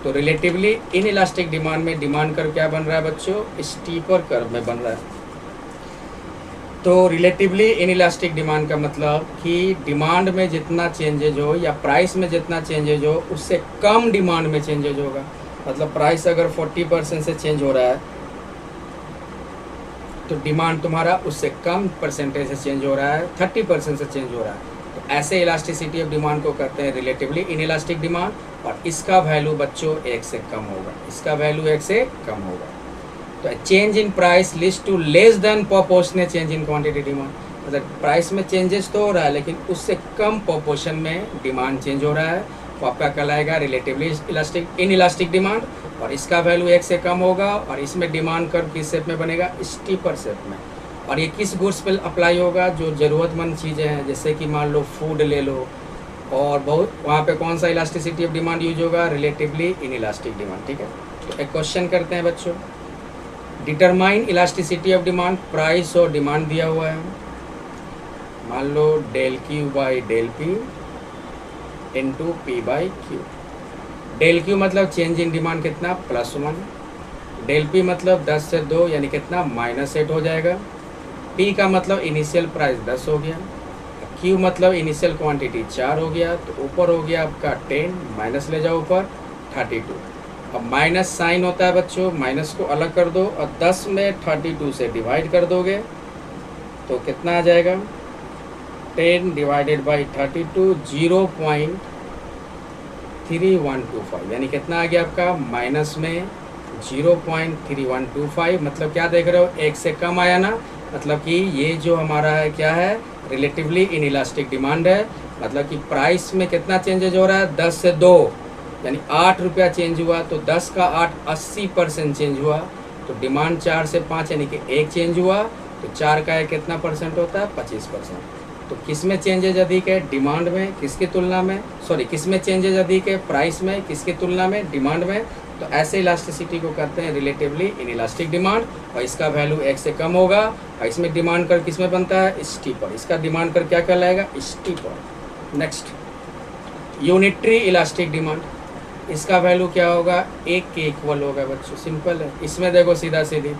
तो रिलेटिवली इन इलास्टिक डिमांड में डिमांड कर्व क्या बन रहा है बच्चों, स्टीपर कर्व में बन रहा है। तो रिलेटिवली इन इलास्टिक डिमांड का मतलब कि डिमांड में जितना चेंजेज हो या प्राइस में जितना चेंजेज हो उससे कम डिमांड में चेंजेज होगा। मतलब प्राइस अगर 40% से चेंज हो रहा है तो डिमांड तुम्हारा उससे कम परसेंटेज से चेंज हो रहा है, 30% से चेंज हो रहा है। तो ऐसे इलास्टिसिटी ऑफ डिमांड को कहते हैं रिलेटिवली इन इलास्टिक डिमांड। और इसका वैल्यू बच्चों 1 से कम होगा, इसका वैल्यू 1 से कम होगा। तो change in price leads to less than proportional change in quantity demand. मतलब प्राइस में चेंजेस तो हो रहा है लेकिन उससे कम प्रोपोर्शन में डिमांड चेंज हो रहा है, तो आपका कहलाएगा relatively elastic inelastic demand. और इसका वैल्यू 1 से कम होगा और इसमें डिमांड कर्व किस शेप में बनेगा, स्टीपर शेप में। और ये किस गुड्स पे अप्लाई होगा, जो ज़रूरतमंद चीज़ें हैं, जैसे कि मान लो फूड ले लो, और बहुत वहाँ पे कौन सा इलास्टिसिटी ऑफ डिमांड यूज होगा, रिलेटिवली इन इलास्टिक डिमांड, ठीक है। तो एक क्वेश्चन करते हैं बच्चों, determine elasticity of demand. Price और डिमांड दिया हुआ है, मान लो del Q by del P into P by Q. Del Q मतलब चेंज इन डिमांड कितना, +1। डेल पी मतलब 10 से 2 यानी कितना, -8 हो जाएगा। पी का मतलब इनिशियल प्राइस 10 हो गया। क्यू मतलब इनिशियल क्वांटिटी 4 हो गया, तो ऊपर हो गया आपका 10, माइनस ले जाओ ऊपर 32। अब माइनस साइन होता है बच्चों, माइनस को अलग कर दो और 10 में 32 से डिवाइड कर दोगे तो कितना आ जाएगा, 10 डिवाइडेड बाई 32, 0.3125 यानी कितना आ गया आपका, माइनस में 0.3125। मतलब क्या देख रहे हो, 1 से कम आया ना, मतलब कि ये जो हमारा है क्या है, रिलेटिवली इन इलास्टिक डिमांड है। मतलब कि प्राइस में कितना चेंजेज हो रहा है, 10 से 2, यानी 8 रुपया चेंज हुआ, तो 10 का 8 80% चेंज हुआ। तो डिमांड 4 से 5 यानी कि 1 चेंज हुआ, तो 4 का 1 कितना परसेंट होता है, 25%। तो किस में चेंजेज अधिक है, डिमांड में, किसकी तुलना में, सॉरी किस में चेंजेज अधिक है, प्राइस में, किसकी तुलना में, डिमांड में। तो ऐसे इलास्टिसिटी को कहते हैं रिलेटिवली इन इलास्टिक डिमांड, और इसका वैल्यू 1 से कम होगा। और इसमें डिमांड कर किस में बनता है, स्टीपर। इसका डिमांड कर क्या कहलाएगा, steeper. Next, unitary elastic demand, इसका वैल्यू क्या होगा, 1 के इक्वल होगा बच्चों, सिंपल है। इसमें देखो सीधा सीधी,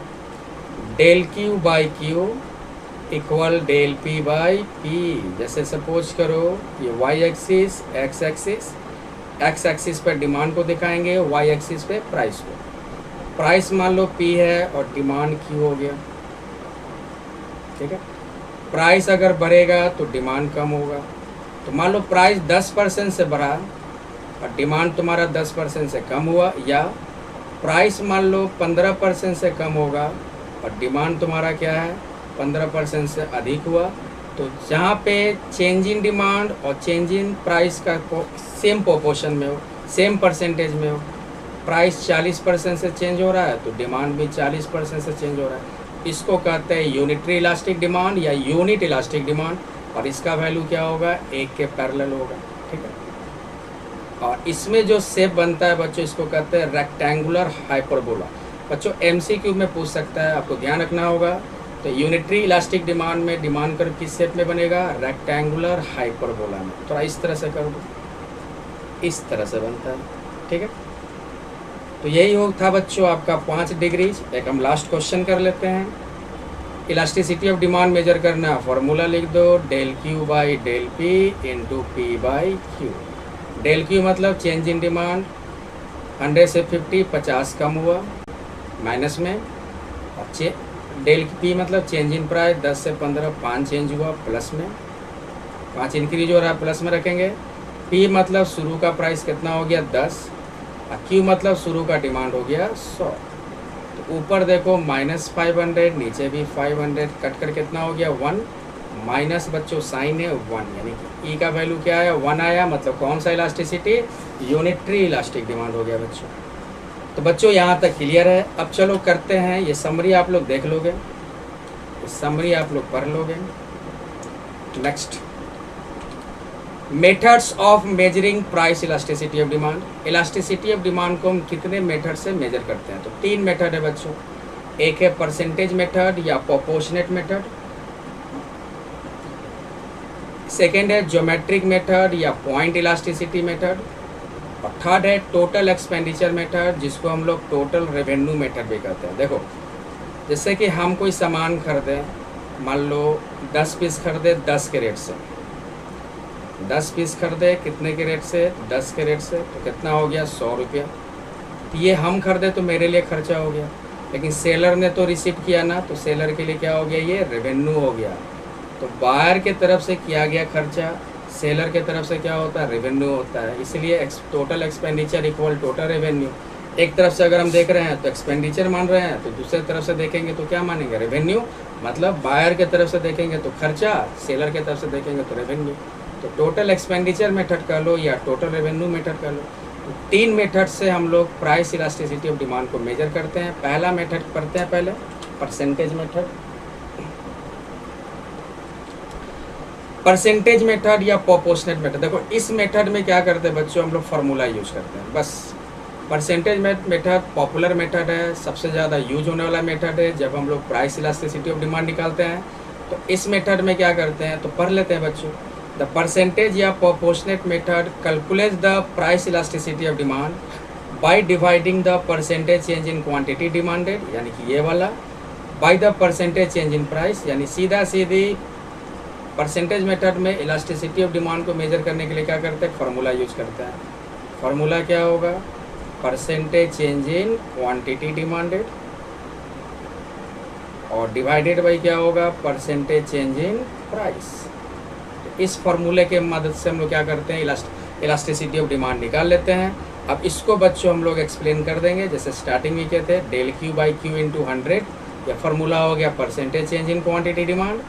del Q by Q equal del P by P. जैसे सपोज करो ये Y axis, X axis, X axis पर डिमांड को दिखाएंगे, वाई एक्सिस पे प्राइस को। प्राइस मान लो पी है और डिमांड क्यू हो गया, ठीक है। प्राइस अगर बढ़ेगा तो डिमांड कम होगा। तो मान लो प्राइस 10% से बढ़ा और डिमांड तुम्हारा 10% से कम हुआ, या प्राइस मान लो 15% से कम होगा और डिमांड तुम्हारा क्या है, 15% से अधिक हुआ। तो जहाँ पे चेंज इन डिमांड और चेंज इन प्राइस का सेम प्रोपोर्शन में हो, सेम परसेंटेज में हो, प्राइस 40% से चेंज हो रहा है तो डिमांड भी 40% से चेंज हो रहा है, इसको कहते हैं यूनिटरी इलास्टिक डिमांड या यूनिट इलास्टिक डिमांड। और इसका वैल्यू क्या होगा, 1 के पैरेलल होगा, ठीक है। और इसमें जो शेप बनता है बच्चों, इसको कहते हैं रेक्टेंगुलर हाइपरबोला। बच्चों एमसीक्यू में पूछ सकता है, आपको ध्यान रखना होगा। तो यूनिटरी इलास्टिक डिमांड में डिमांड कर्व किस शेप में बनेगा, रेक्टेंगुलर हाइपरबोला में। थोड़ा इस तरह से कर दो, इस तरह से बनता है, ठीक है। तो यही हो था बच्चों आपका 5 डिग्रीज। एक हम लास्ट क्वेश्चन कर लेते हैं। इलास्टिसिटी ऑफ डिमांड मेजर करना, फॉर्मूला लिख दो, del Q by del P into P by Q. Del Q मतलब चेंज इन डिमांड, 100 से 50 कम हुआ माइनस में, और डेल पी मतलब चेंज इन प्राइस, 10 से 15 5 चेंज हुआ प्लस में, 5 इंक्रीज हो रहा है प्लस में रखेंगे। पी मतलब शुरू का प्राइस कितना हो गया, 10, और क्यू मतलब शुरू का डिमांड हो गया 100। तो ऊपर देखो -500, नीचे भी 500, कट कर कितना हो गया 1, माइनस बच्चों साइन है 1, यानी कि ई का वैल्यू क्या है, 1 आया। मतलब कौन सा इलास्टिसिटी, यूनिटरी इलास्टिक डिमांड हो गया बच्चों। तो बच्चों यहाँ तक क्लियर है। अब चलो करते हैं, ये समरी आप लोग देख लोगे, समरी आप लोग पढ़ लोगे। Next, methods of measuring price elasticity of demand. Elasticity of demand को हम कितने मेथड से मेजर करते हैं, तो 3 मेथड है बच्चों। एक है परसेंटेज मेथड या प्रोपोर्शनेट मेथड, सेकेंड है ज्योमेट्रिक मेथड या पॉइंट इलास्टिसिटी मेथड, और थर्ड है टोटल एक्सपेंडिचर मेथड, जिसको हम लोग टोटल रेवेन्यू मेथड भी कहते हैं। देखो जैसे कि हम कोई सामान खरीदें, मान लो 10 पीस खरीदे 10 के रेट से, 10 पीस खरीदे कितने के रेट से, 10 के रेट से, तो कितना हो गया 100 रुपया। तो ये हम खरीदे तो मेरे लिए खर्चा हो गया, लेकिन सेलर ने तो रिसीव किया ना, तो सेलर के लिए क्या हो गया, ये रेवेन्यू हो गया। तो बायर के तरफ से किया गया खर्चा, सेलर के तरफ से क्या होता है, रेवेन्यू होता है। इसलिए total expenditure equal total revenue. एक तरफ से अगर हम देख रहे हैं तो एक्सपेंडिचर मान रहे हैं, तो दूसरे तरफ से देखेंगे तो क्या मानेंगे, रेवेन्यू। मतलब बायर के तरफ से देखेंगे तो खर्चा, सेलर के तरफ से देखेंगे तो रेवेन्यू। तो टोटल एक्सपेंडिचर मेथड कर लो या टोटल रेवेन्यू मेथड कर लो। तो 3 मेथड से हम लोग प्राइस इलास्टिसिटी ऑफ डिमांड को मेजर करते हैं। पहला मेथड पढ़ते हैं, पहले परसेंटेज मेथड। परसेंटेज मेथड या प्रोपोर्शनेट मेथड, देखो इस मेथड में क्या करते हैं बच्चों, हम लोग फार्मूला यूज करते हैं बस। परसेंटेज मेथड पॉपुलर मेथड है, सबसे ज़्यादा यूज होने वाला मेथड है जब हम लोग प्राइस इलास्टिसिटी ऑफ डिमांड निकालते हैं। तो इस मेथड में क्या करते हैं, तो पढ़ लेते हैं बच्चों। द परसेंटेज या proportionate method calculates the price elasticity of demand by dividing the percentage change in quantity demanded, यानी कि ये वाला, by the percentage change in price, यानी सीधा सीधी परसेंटेज मेथड में इलास्टिसिटी ऑफ डिमांड को मेजर करने के लिए क्या करते हैं, फार्मूला यूज करते हैं। फार्मूला क्या होगा, percentage change in quantity demanded, और डिवाइडेड बाई क्या होगा, परसेंटेज चेंज इन प्राइस। तो इस फार्मूले के मदद से हम लोग क्या करते हैं, इलास्टिसिटी ऑफ डिमांड निकाल लेते हैं। अब इसको बच्चों हम लोग एक्सप्लेन कर देंगे, जैसे स्टार्टिंग में कहते हैं del Q by Q into 100 ये फार्मूला हो गया percentage change in quantity demand,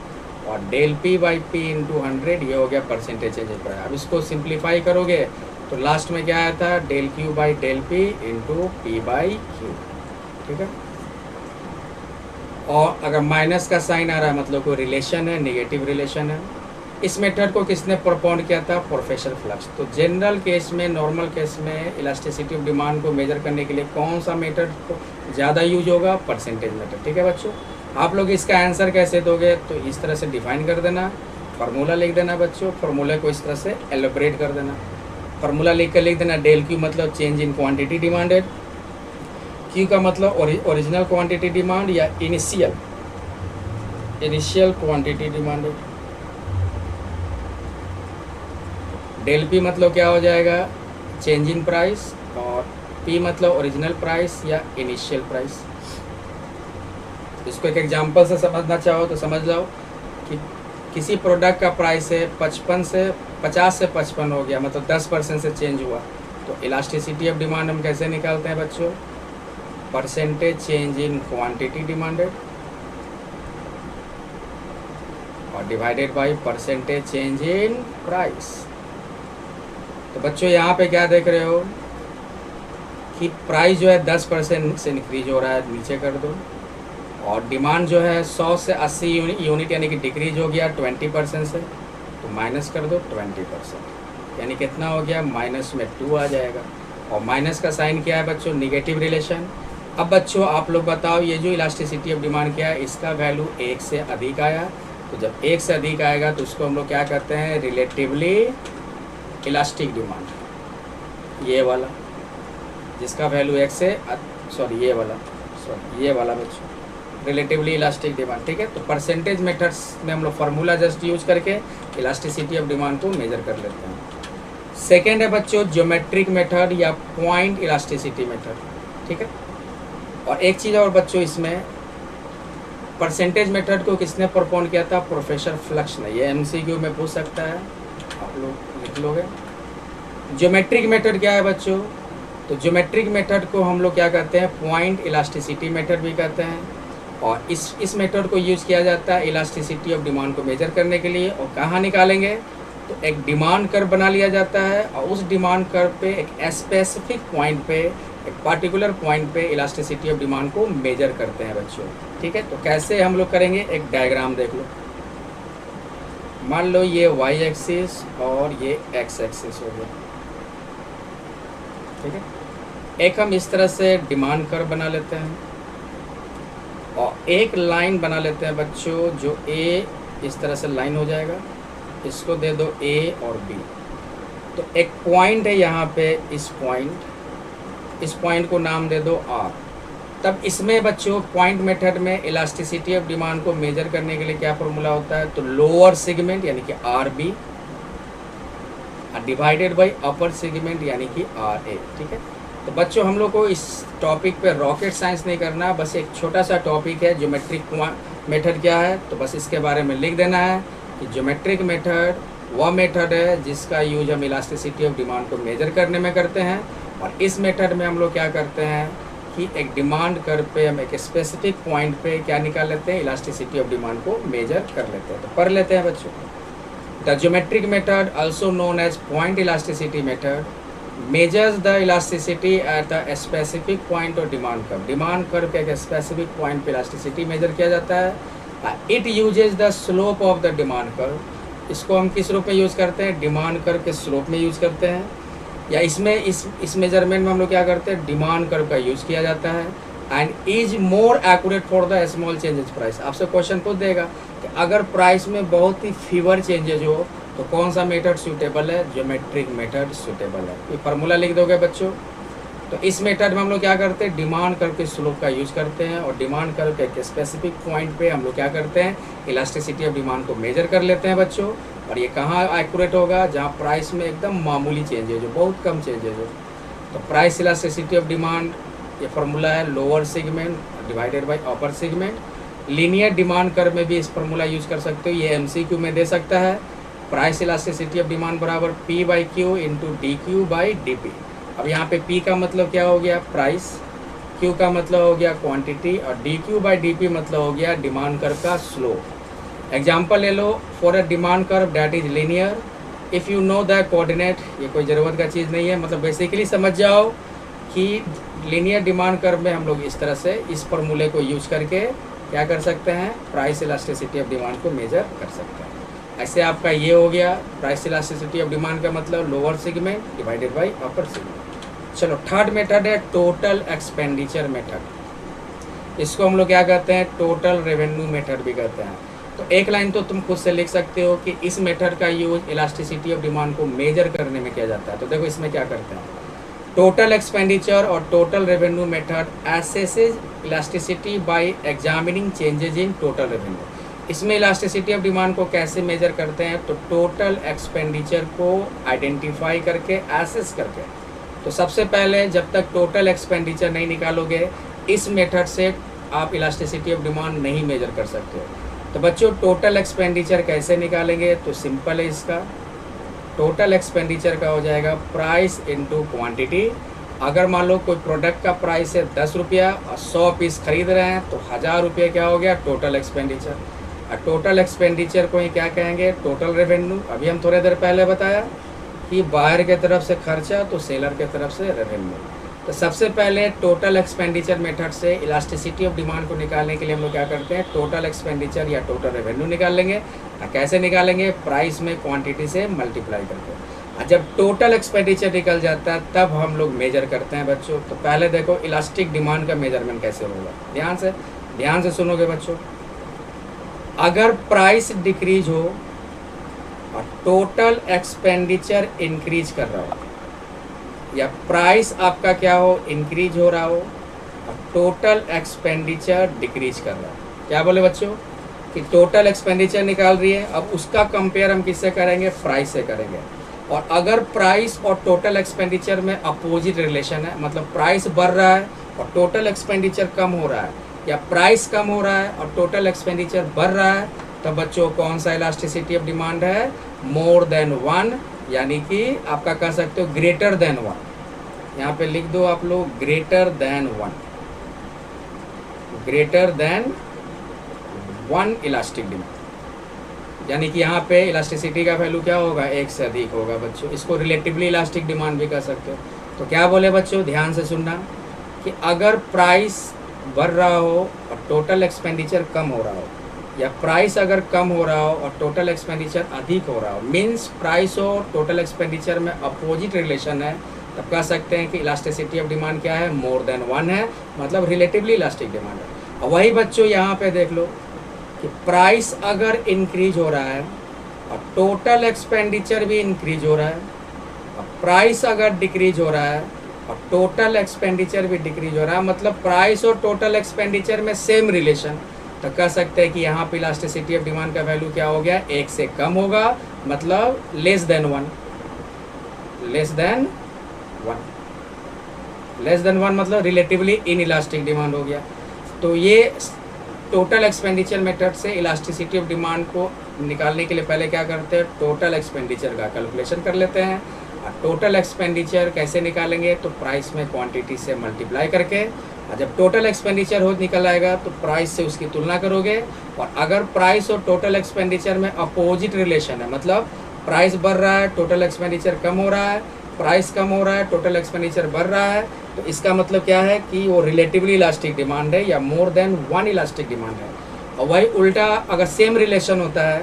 और del P by P into 100 ये हो गया परसेंटेज चेंज इन प्राइस। अब इसको सिंप्लीफाई करोगे तो लास्ट में क्या आया था, del Q by del P into P by Q, ठीक है। और अगर माइनस का साइन आ रहा है मतलब कोई रिलेशन है, नेगेटिव रिलेशन है। इस मेथड को किसने प्रोपाउंड किया था, प्रोफेसर फ्लक्स। तो जनरल केस में, नॉर्मल केस में इलास्टिसिटी ऑफ डिमांड को मेजर करने के लिए कौन सा मेथड ज़्यादा यूज होगा, परसेंटेज मेथड, ठीक है बच्चों। आप लोग इसका आंसर कैसे दोगे, तो इस तरह से डिफाइन कर देना, फार्मूला लिख देना बच्चों, फार्मूले को इस तरह से एलोबरेट कर देना। फार्मूला लिख कर लिख देना, डेल क्यू मतलब change in quantity demanded, Q का मतलब ओरिजिनल क्वांटिटी डिमांड या initial quantity demanded, del P मतलब क्या हो जाएगा, चेंज इन प्राइस, और पी मतलब ओरिजिनल प्राइस या इनिशियल प्राइस। इसको एक एग्जांपल से समझना चाहो तो समझ लो कि किसी प्रोडक्ट का प्राइस है 50 से 55 हो गया, मतलब 10% से चेंज हुआ, तो इलास्टिसिटी ऑफ डिमांड हम कैसे निकालते हैं बच्चों, percentage change in quantity demanded और divided by percentage change in price. तो बच्चों यहाँ पे क्या देख रहे हो कि प्राइस जो है 10% से इंक्रीज हो रहा है, नीचे कर दो, और डिमांड जो है 100 से 80 यूनिट यानी कि डिक्रीज हो गया 20% से, तो माइनस कर दो 20%, यानी कितना हो गया, माइनस में 2 आ जाएगा। और माइनस का साइन क्या है बच्चों, निगेटिव रिलेशन। अब बच्चों आप लोग बताओ, ये जो इलास्टिसिटी ऑफ डिमांड क्या है, इसका वैल्यू 1 से अधिक आया, तो जब 1 से अधिक आएगा तो उसको हम लोग क्या कहते हैं, रिलेटिवली इलास्टिक डिमांड। ये वाला जिसका वैल्यू 1 से ये वाला बच्चों रिलेटिवली इलास्टिक डिमांड, ठीक है। तो परसेंटेज मेथड्स में हम लोग फार्मूला जस्ट यूज करके इलास्टिसिटी ऑफ डिमांड को मेजर कर लेते हैं। सेकेंड है बच्चों ज्योमेट्रिक मेथड या पॉइंट इलास्टिसिटी मेथड, ठीक है। और एक चीज़ और बच्चों, इसमें परसेंटेज मेथड को किसने परफॉर्म किया था, प्रोफेसर फ्लक्स ने। ये एमसीक्यू में पूछ सकता है, आप लोग लिख लोगे। ज्योमेट्रिक मेथड क्या है बच्चों, तो ज्योमेट्रिक मेथड को हम लोग क्या कहते हैं, पॉइंट इलास्टिसिटी मेथड भी कहते हैं। और इस मेथड को यूज़ किया जाता है इलास्टिसिटी ऑफ डिमांड को मेजर करने के लिए। और कहाँ निकालेंगे, तो एक डिमांड कर्व बना लिया जाता है, और उस डिमांड कर्व पे एक स्पेसिफिक पॉइंट पे, एक पर्टिकुलर पॉइंट पे इलास्टिसिटी ऑफ डिमांड को मेजर करते हैं बच्चों, ठीक है। तो कैसे हम लोग करेंगे, एक डायग्राम देख लो। मान लो ये y एक्सिस और ये x एक्सिस हो गया, ठीक है। एक हम इस तरह से डिमांड कर्व बना लेते हैं, और एक लाइन बना लेते हैं बच्चों, जो A इस तरह से लाइन हो जाएगा, इसको दे दो A और B। तो एक पॉइंट है यहाँ पे, इस पॉइंट को नाम दे दो R। तब इसमें बच्चों पॉइंट मेथड में इलास्टिसिटी ऑफ डिमांड को मेजर करने के लिए क्या फॉर्मूला होता है, तो लोअर सेगमेंट यानी कि RB divided by upper segment यानी कि RA, ठीक है। तो बच्चों हम लोग को इस टॉपिक पे रॉकेट साइंस नहीं करना, बस एक छोटा सा टॉपिक है ज्योमेट्रिक मेथड क्या है, तो बस इसके बारे में लिख देना है कि ज्योमेट्रिक मेथड वह मेथड है जिसका यूज हम इलास्टिसिटी ऑफ डिमांड को मेजर करने में करते हैं। और इस मेथड में हम लोग क्या करते हैं कि एक डिमांड कर्व पे हम एक स्पेसिफिक पॉइंट पे क्या निकाल लेते हैं, इलास्टिसिटी ऑफ डिमांड को मेजर कर लेते हैं। तो पढ़ लेते हैं बच्चों। The geometric method also known as point elasticity method measures the elasticity at a specific point और डिमांड कर्व। डिमांड कर्व के एक स्पेसिफिक पॉइंट पे इलास्टिसिटी मेजर किया जाता है। It uses the slope of the demand curve. इसको हम किस रूप में यूज़ करते हैं, डिमांड कर्व के स्लोप में यूज़ करते हैं, या इसमें इस मेजरमेंट में हम लोग क्या करते हैं, डिमांड कर्व का यूज़ किया जाता है। And is more accurate for the small changes price. आपसे क्वेश्चन पूछ देगा कि अगर प्राइस में बहुत ही फीवर चेंजेज हो तो कौन सा मेथड सूटेबल है, ज्योमेट्रिक मेथड सूटेबल है। ये फार्मूला लिख दोगे बच्चों। तो इस मेथड में हम लोग क्या करते हैं, डिमांड कर्व के स्लोप का यूज़ करते हैं, और डिमांड कर्व के एक स्पेसिफिक पॉइंट पे हम लोग क्या करते हैं, इलास्टिसिटी ऑफ डिमांड को मेजर कर लेते हैं बच्चों। और ये कहाँ एक्यूरेट होगा, जहाँ प्राइस में एकदम मामूली चेंजेज हो, बहुत कम चेंजेज हो। तो प्राइस इलास्टिसिटी ऑफ डिमांड ये फार्मूला है lower segment divided by upper segment. Linear demand curve में भी इस फार्मूला यूज़ कर सकते हो, ये एमसीक्यू में दे सकता है। प्राइस इलास्टिसिटी ऑफ डिमांड बराबर P by Q into D Q by D P. अब यहाँ पे P का मतलब क्या हो गया, प्राइस, क्यू का मतलब हो गया क्वांटिटी और D Q by D P मतलब हो गया डिमांड कर्व का स्लोप। एग्जाम्पल ले लो, for a demand curve that is linear if you know the coordinate, ये कोई ज़रूरत का चीज़ नहीं है, मतलब बेसिकली समझ जाओ कि लीनियर डिमांड कर्व में हम लोग इस तरह से इस फॉर्मूले को यूज करके क्या कर सकते हैं, प्राइस इलास्टिसिटी ऑफ डिमांड को मेजर कर सकते हैं। ऐसे आपका ये हो गया प्राइस इलास्टिसिटी ऑफ डिमांड का मतलब lower segment divided by upper segment. चलो थर्ड मेथड है टोटल एक्सपेंडिचर मेथड। इसको हम लोग क्या कहते हैं, टोटल रेवेन्यू मेथड भी कहते हैं। तो एक लाइन तो तुम खुद से लिख सकते हो कि इस मेथड का यूज इलास्टिसिटी ऑफ डिमांड को मेजर करने में किया जाता है। तो देखो इसमें क्या करते हैं, टोटल एक्सपेंडिचर और total revenue method assesses elasticity by examining changes in total revenue. इसमें इलास्टिसिटी ऑफ डिमांड को कैसे मेजर करते हैं, तो टोटल एक्सपेंडिचर को आइडेंटिफाई करके एसेस करके। तो सबसे पहले जब तक टोटल एक्सपेंडिचर नहीं निकालोगे इस मेथड से आप इलास्टिसिटी ऑफ डिमांड नहीं मेजर कर सकते हो। तो बच्चों टोटल एक्सपेंडिचर कैसे निकालेंगे, तो सिंपल है इसका, टोटल एक्सपेंडिचर का हो जाएगा प्राइस इनटू क्वांटिटी। अगर मान लो कोई प्रोडक्ट का प्राइस है 10 रुपया और 100 पीस खरीद रहे हैं तो 1000 रुपये क्या हो गया टोटल एक्सपेंडिचर। और टोटल एक्सपेंडिचर को ही क्या कहेंगे, टोटल रेवेन्यू। अभी हम थोड़ी देर पहले बताया कि बायर के तरफ से खर्चा तो सेलर के तरफ से रेवेन्यू। तो सबसे पहले टोटल एक्सपेंडिचर मेथड से इलास्टिसिटी ऑफ डिमांड को निकालने के लिए हम लोग क्या करते हैं, टोटल एक्सपेंडिचर या टोटल रेवेन्यू निकाल लेंगे। कैसे निकालेंगे, प्राइस में क्वांटिटी से मल्टीप्लाई करके। और जब टोटल एक्सपेंडिचर निकल जाता है तब हम लोग मेजर करते हैं बच्चों। तो पहले देखो इलास्टिक डिमांड का मेजरमेंट कैसे होगा, ध्यान से सुनोगे बच्चों। अगर प्राइस डिक्रीज हो और टोटल एक्सपेंडिचर इंक्रीज कर रहा हो, या प्राइस आपका क्या हो इंक्रीज हो रहा हो और टोटल एक्सपेंडिचर डिक्रीज कर रहा है, क्या बोले बच्चों कि टोटल एक्सपेंडिचर निकाल रही है, अब उसका कंपेयर हम किससे करेंगे, प्राइस से करेंगे। और अगर प्राइस और टोटल एक्सपेंडिचर में अपोजिट रिलेशन है, मतलब प्राइस बढ़ रहा है और टोटल एक्सपेंडिचर कम हो रहा है, या प्राइस कम हो रहा है और टोटल एक्सपेंडिचर बढ़ रहा है, तब बच्चों कौन सा इलास्टिसिटी ऑफ डिमांड है, मोर देन 1, यानी कि आपका कह सकते हो ग्रेटर देन 1। यहाँ पे लिख दो आप लोग greater than 1, greater than 1 elastic demand, यानी कि यहाँ पे इलास्टिसिटी का वैल्यू क्या होगा, 1 से अधिक होगा बच्चों। इसको रिलेटिवली इलास्टिक डिमांड भी कह सकते हो। तो क्या बोले बच्चों, ध्यान से सुनना कि अगर प्राइस बढ़ रहा हो और टोटल एक्सपेंडिचर कम हो रहा हो, या प्राइस अगर कम हो रहा हो और टोटल एक्सपेंडिचर अधिक हो रहा हो, मीन्स प्राइस और टोटल एक्सपेंडिचर में अपोजिट रिलेशन है, तब कह सकते हैं कि इलास्टिसिटी ऑफ डिमांड क्या है, मोर देन 1 है, मतलब रिलेटिवली इलास्टिक डिमांड है। और वही बच्चों यहाँ पे देख लो कि प्राइस अगर इंक्रीज हो रहा है और टोटल एक्सपेंडिचर भी इंक्रीज हो रहा है, और प्राइस अगर डिक्रीज हो रहा है और टोटल एक्सपेंडिचर भी डिक्रीज हो रहा है, मतलब प्राइस और टोटल एक्सपेंडिचर में सेम रिलेशन, तो कह सकते हैं कि यहाँ पे इलास्टिसिटी ऑफ डिमांड का वैल्यू क्या हो गया, 1 से कम होगा, मतलब less than 1, less than 1, less than 1 मतलब रिलेटिवली इन इलास्टिक डिमांड हो गया। तो ये टोटल एक्सपेंडिचर मेथड से इलास्टिसिटी ऑफ डिमांड को निकालने के लिए पहले क्या करते हैं, टोटल एक्सपेंडिचर का कैलकुलेशन कर लेते हैं। और टोटल एक्सपेंडिचर कैसे निकालेंगे, तो प्राइस में क्वांटिटी से मल्टीप्लाई करके, और जब टोटल एक्सपेंडिचर हो निकल आएगा तो प्राइस से उसकी तुलना करोगे। और अगर प्राइस और टोटल एक्सपेंडिचर में अपोजिट रिलेशन है, मतलब प्राइस बढ़ रहा है टोटल एक्सपेंडिचर कम हो रहा है, प्राइस कम हो रहा है टोटल एक्सपेंडिचर बढ़ रहा है, तो इसका मतलब क्या है कि वो रिलेटिवली इलास्टिक डिमांड है या मोर देन 1 इलास्टिक डिमांड है। और वही उल्टा अगर सेम रिलेशन होता है,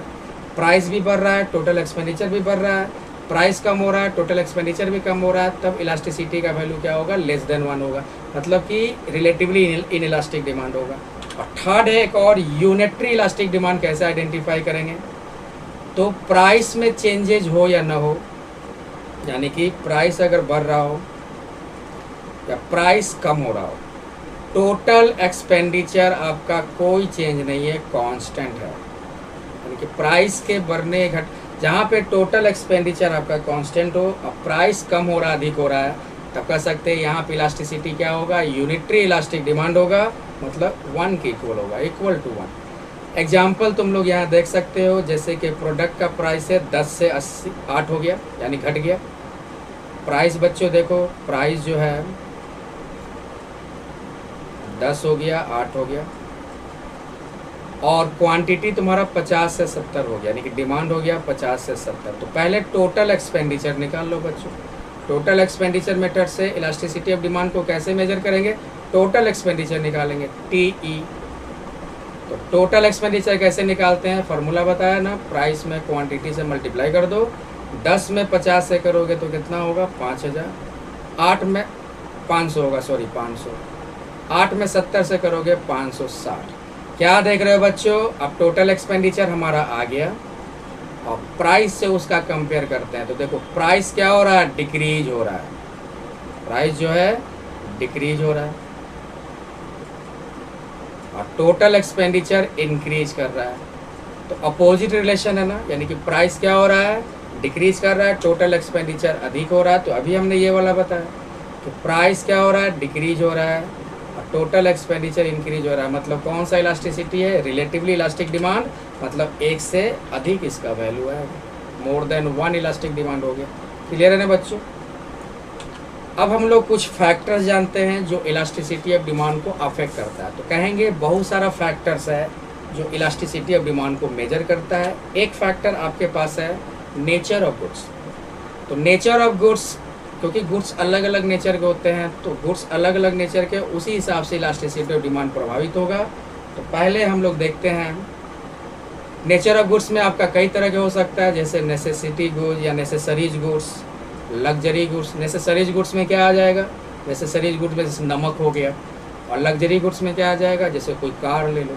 प्राइस भी बढ़ रहा है टोटल एक्सपेंडिचर भी बढ़ रहा है, प्राइस कम हो रहा है टोटल एक्सपेंडिचर भी कम हो रहा है, तब इलास्टिसिटी का वैल्यू क्या होगा, लेस देन 1 होगा, मतलब कि रिलेटिवली इन इलास्टिक डिमांड होगा। और थर्ड है एक और, यूनिटरी इलास्टिक डिमांड कैसे आइडेंटिफाई करेंगे, तो प्राइस में चेंजेज हो या ना हो, यानी कि प्राइस अगर बढ़ रहा हो या प्राइस कम हो रहा हो, टोटल एक्सपेंडिचर आपका कोई चेंज नहीं है, कांस्टेंट है, यानी कि प्राइस के बढ़ने घट, जहाँ पे टोटल एक्सपेंडिचर आपका कांस्टेंट हो और प्राइस कम हो रहा अधिक हो रहा है, तब कह सकते हैं यहाँ पे इलास्टिसिटी क्या होगा, यूनिटरी इलास्टिक डिमांड होगा, मतलब 1 के इक्वल होगा, इक्वल टू 1। एग्जाम्पल तुम लोग यहाँ देख सकते हो, जैसे कि प्रोडक्ट का प्राइस है 10 से 8 हो गया, यानी घट गया। प्राइस बच्चों देखो, प्राइस जो है 10 हो गया, 8 हो गया, और क्वांटिटी तुम्हारा 50 से 70 हो गया, यानी कि डिमांड हो गया 50 से 70। तो पहले टोटल एक्सपेंडिचर निकाल लो बच्चों। टोटल एक्सपेंडिचर मेथड से इलास्टिसिटी ऑफ डिमांड को कैसे मेजर करेंगे? टोटल एक्सपेंडिचर निकालेंगे, TE। तो टोटल एक्सपेंडिचर कैसे निकालते हैं? फार्मूला बताया ना, प्राइस में क्वांटिटी से मल्टीप्लाई कर दो। 10 में 50 से करोगे तो कितना होगा? 5000। 8 में 500 होगा, सॉरी 500। 8 में 70 से करोगे 560। क्या देख रहे हो बच्चों? अब टोटल एक्सपेंडिचर हमारा आ गया और प्राइस से उसका कंपेयर करते हैं। तो देखो प्राइस क्या हो रहा है? डिक्रीज हो रहा है। प्राइस जो है डिक्रीज हो रहा है और टोटल एक्सपेंडिचर इंक्रीज कर रहा है। तो अपोजिट रिलेशन है ना, यानी कि प्राइस क्या हो रहा है? डिक्रीज कर रहा है, टोटल एक्सपेंडिचर अधिक हो रहा है। तो अभी हमने ये वाला बताया कि प्राइस क्या हो रहा है? डिक्रीज हो रहा है और टोटल एक्सपेंडिचर इंक्रीज हो रहा है। मतलब कौन सा इलास्टिसिटी है? रिलेटिवली इलास्टिक डिमांड, मतलब एक से अधिक इसका वैल्यू है, मोर देन 1 इलास्टिक डिमांड हो गया। क्लियर है ना बच्चों? अब हम लोग कुछ फैक्टर्स जानते हैं जो इलास्टिसिटी ऑफ डिमांड को अफेक्ट करता है। तो कहेंगे बहुत सारा फैक्टर्स है जो इलास्टिसिटी ऑफ डिमांड को मेजर करता है। एक फैक्टर आपके पास है नेचर ऑफ गुड्स। तो नेचर ऑफ गुड्स, क्योंकि गुड्स अलग अलग नेचर के होते हैं, तो गुड्स अलग अलग नेचर के, उसी हिसाब से इलास्टिसिटी ऑफ डिमांड प्रभावित होगा। तो पहले हम लोग देखते हैं नेचर ऑफ गुड्स में आपका कई तरह के हो सकता है, जैसे नेसेसिटी गुड्स या necessaries goods, luxury goods. Necessaries goods में क्या आ जाएगा? नेसेसरीज गुड्स में जैसे नमक हो गया, और लग्जरी गुड्स में क्या आ जाएगा? जैसे कोई कार ले लो।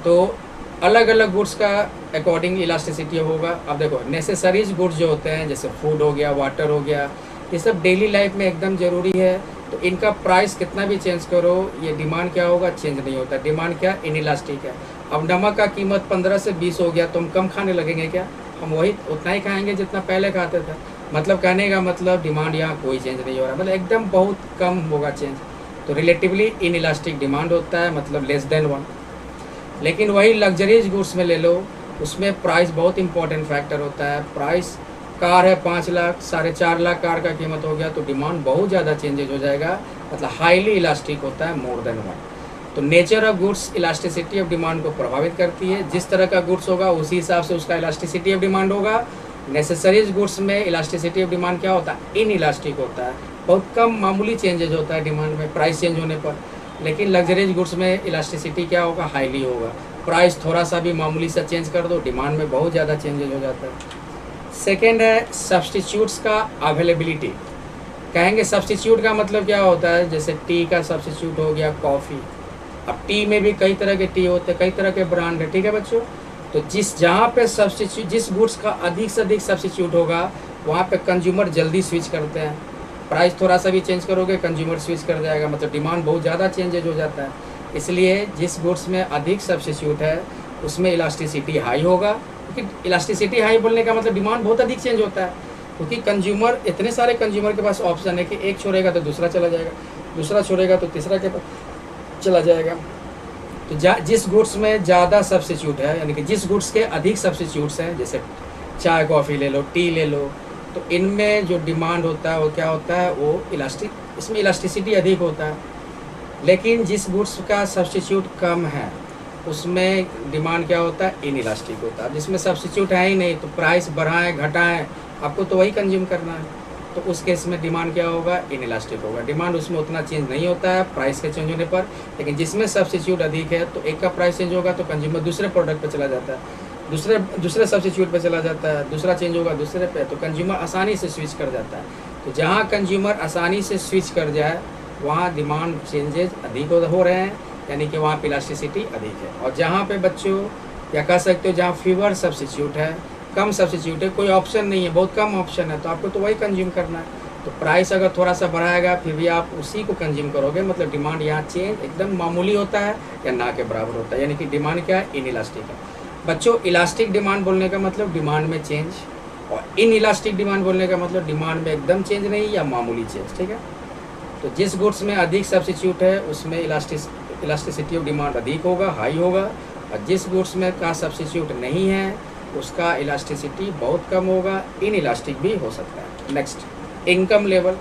तो अलग अलग गुड्स का अकॉर्डिंग इलास्टिसिटी होगा। अब देखो नेसेसरीज गुड्स जो होते हैं, जैसे फूड हो गया, वाटर हो गया, ये सब डेली लाइफ में एकदम ज़रूरी है। तो इनका प्राइस कितना भी चेंज करो, ये डिमांड क्या होगा? चेंज नहीं होता। डिमांड क्या? इनइलास्टिक है। अब नमक का कीमत 15 से 20 हो गया तो हम कम खाने लगेंगे क्या? हम वही उतना ही खाएंगे जितना पहले खाते थे। मतलब कहने का मतलब डिमांड यहाँ कोई चेंज नहीं हो रहा, मतलब एकदम बहुत कम होगा चेंज। तो रिलेटिवली इनइलास्टिक डिमांड होता है, मतलब लेस देन 1। लेकिन वही लग्जरीज गुड्स में ले लो, उसमें प्राइस बहुत इंपॉर्टेंट फैक्टर होता है। प्राइस कार है 5 लाख, 4.5 लाख कार का कीमत हो गया तो डिमांड बहुत ज़्यादा चेंजेज हो जाएगा, मतलब हाईली इलास्टिक होता है, मोर देन 1। तो nature of goods elasticity of demand को प्रभावित करती है। जिस तरह का गुड्स होगा उसी हिसाब से उसका इलास्टिसिटी ऑफ डिमांड होगा। नेसेसरीज गुड्स में इलास्टिसिटी ऑफ डिमांड क्या होता है? इन इलास्टिक होता है, बहुत कम मामूली चेंजेज होता है डिमांड में प्राइस चेंज होने पर। लेकिन लग्जरीज गुड्स में इलास्टिसिटी क्या होगा? हाईली होगा। प्राइस थोड़ा सा भी मामूली सा चेंज कर दो, डिमांड में बहुत ज़्यादा चेंजेज हो जाता है। सेकेंड है सब्सटीट्यूट्स का अवेलेबिलिटी। कहेंगे सब्सटीट्यूट का मतलब क्या होता है? जैसे टी का सब्सटीट्यूट हो गया कॉफ़ी। अब टी में भी कई तरह के टी होते हैं, कई तरह के ब्रांड है, ठीक है बच्चों। तो जहाँ पे सब्सटीट्यूट, जिस गुड्स का अधिक से अधिक सब्सटीट्यूट होगा वहाँ पे कंज्यूमर जल्दी स्विच करते हैं। प्राइस थोड़ा सा भी चेंज करोगे कंज्यूमर स्विच कर जाएगा, मतलब डिमांड बहुत ज़्यादा चेंजेज हो जाता है। इसलिए जिस गुड्स में अधिक सब्सटीट्यूट है उसमें इलास्टिसिटी हाई होगा, क्योंकि इलास्टिसिटी हाई बोलने का मतलब डिमांड बहुत अधिक चेंज होता है। क्योंकि कंज्यूमर, इतने सारे कंज्यूमर के पास ऑप्शन है कि एक छोड़ेगा तो दूसरा चला जाएगा, दूसरा छोड़ेगा तो तीसरा के पास चला जाएगा। तो जिस गुड्स में ज़्यादा सब्स्टिट्यूट है, यानी कि जिस गुड्स के अधिक सब्स्टिट्यूट्स हैं, जैसे चाय कॉफ़ी ले लो, टी ले लो, तो इनमें जो डिमांड होता है वो क्या होता है? वो इलास्टिक, इसमें इलास्टिसिटी अधिक होता है। लेकिन जिस गुड्स का सब्स्टिट्यूट कम है उसमें डिमांड क्या होता है? इन इलास्टिक होता है। जिसमें सब्स्टिट्यूट है ही नहीं तो प्राइस बढ़ाएं घटाएं आपको तो वही कंज्यूम करना है, तो उस केस में डिमांड क्या होगा? इन इलास्टिक होगा। डिमांड उसमें उतना चेंज नहीं होता है प्राइस के चेंज होने पर। लेकिन जिसमें सब्स्टिट्यूट अधिक है तो एक का प्राइस चेंज होगा तो कंज्यूमर दूसरे प्रोडक्ट पर चला जाता है, दूसरे सब्स्टिट्यूट पे चला जाता है, दूसरा चेंज होगा दूसरे पे, तो कंज्यूमर आसानी से स्विच कर जाता है। तो जहाँ कंज्यूमर आसानी से स्विच कर जाए वहाँ डिमांड चेंजेज अधिक हो रहे हैं, यानी कि वहाँ पे इलास्टिसिटी अधिक है। और जहाँ पे बच्चों या कह सकते हो जहाँ फीवर सब्स्टिट्यूट है, कम सब्स्टिट्यूट है, कोई ऑप्शन नहीं है, बहुत कम ऑप्शन है, तो आपको तो वही कंज्यूम करना है। तो प्राइस अगर थोड़ा सा बढ़ाएगा फिर भी आप उसी को कंज्यूम करोगे, मतलब डिमांड यहाँ चेंज एकदम मामूली होता है या ना के बराबर होता है, यानी कि डिमांड क्या है? इन इलास्टिक है। बच्चों इलास्टिक डिमांड बोलने का मतलब डिमांड में चेंज, और इन इलास्टिक डिमांड बोलने का मतलब डिमांड में एकदम चेंज नहीं या मामूली चेंज, ठीक है। तो जिस गुड्स में अधिक सब्स्टिट्यूट है उसमें इलास्टिसिटी ऑफ डिमांड अधिक होगा, हाई होगा, और जिस गुड्स में का सब्स्टिट्यूट नहीं है उसका इलास्टिसिटी बहुत कम होगा, इन इलास्टिक भी हो सकता है। Next, income level.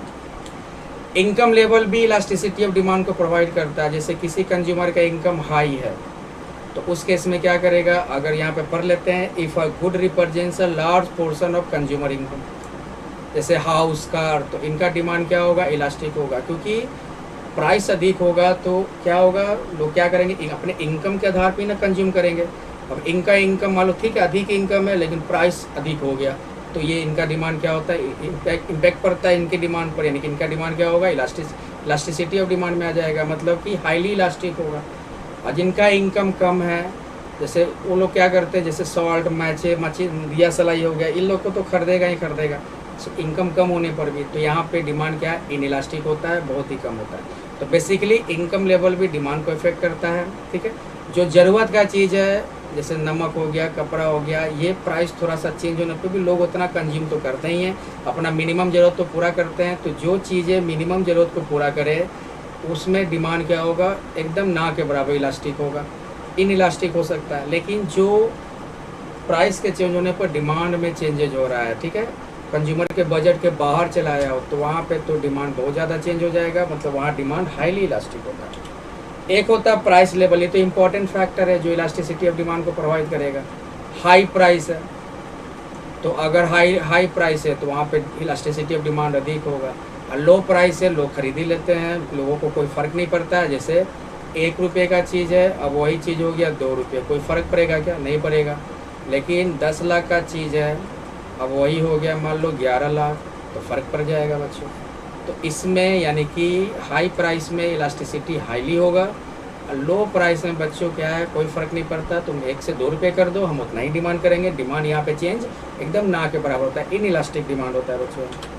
Income level भी इलास्टिसिटी ऑफ डिमांड को प्रोवाइड करता है। जैसे किसी कंज्यूमर का इनकम हाई है तो उस केस में क्या करेगा, अगर यहाँ पे पढ़ लेते हैं, if a good represents a large portion of consumer income, जैसे हाउस, कार, तो इनका डिमांड क्या होगा, इलास्टिक होगा। क्योंकि प्राइस अधिक होगा तो क्या होगा, लोग क्या करेंगे, अपने इनकम के आधार पर ना कंज्यूम करेंगे। अब इनका इनकम मान लो ठीक है, अधिक इनकम है लेकिन प्राइस अधिक हो गया, तो ये इनका डिमांड क्या होता है, इम्पैक्ट पड़ता है इनकी डिमांड पर, यानी कि इनका डिमांड क्या होगा, इलास्टिसिटी ऑफ डिमांड में आ जाएगा, मतलब कि हाईली इलास्टिक होगा। और जिनका इनकम कम है, जैसे वो लोग क्या करते हैं, जैसे सॉल्ट, मच्छी, दिया सलाई हो गया, इन लोग को तो खरीदेगा ही खरीदेगा इनकम कम होने पर भी। तो यहाँ पे डिमांड क्या है, इनइलास्टिक होता है, बहुत ही कम होता है। तो बेसिकली इनकम लेवल भी डिमांड को इफेक्ट करता है। ठीक है, जो ज़रूरत का चीज़ है, जैसे नमक हो गया, कपड़ा हो गया, ये प्राइस थोड़ा सा चेंज होने पे भी लोग उतना कंज्यूम तो करते ही हैं, अपना मिनिमम ज़रूरत तो पूरा करते हैं। तो जो चीज़ें मिनिमम ज़रूरत को पूरा करे उसमें डिमांड क्या होगा, एकदम ना के बराबर इलास्टिक होगा, इनइलास्टिक हो सकता है। लेकिन जो प्राइस के चेंज होने पर डिमांड में चेंजेज हो रहा है, ठीक है, कंज्यूमर के बजट के बाहर चला आया हो, तो वहाँ पे तो डिमांड बहुत ज़्यादा चेंज हो जाएगा, मतलब वहाँ डिमांड हाईली इलास्टिक होता है। एक होता है प्राइस लेवल, ये तो इम्पॉर्टेंट फैक्टर है जो इलास्टिसिटी ऑफ डिमांड को प्रोवाइड करेगा। हाई प्राइस है तो अगर हाई प्राइस है तो वहाँ पे इलास्टिसिटी ऑफ डिमांड अधिक होगा। और लो प्राइस है, लोग खरीद ही लेते हैं, लोगों को कोई फ़र्क नहीं पड़ता है। जैसे 1 रुपये का चीज़ है, अब वही चीज़ हो गया 2 रुपये, कोई फ़र्क पड़ेगा क्या, नहीं पड़ेगा। लेकिन 10 लाख का चीज़ है, अब वही हो गया मान लो 11 लाख, तो फ़र्क पड़ जाएगा बच्चों। तो इसमें यानी कि हाई प्राइस में इलास्टिसिटी हाईली होगा, और लो प्राइस में बच्चों क्या है, कोई फ़र्क नहीं पड़ता, तुम 1 से 2 रुपये कर दो, हम उतना ही डिमांड करेंगे। डिमांड यहाँ पे चेंज एकदम ना के बराबर होता है, इनइलास्टिक डिमांड होता है बच्चों।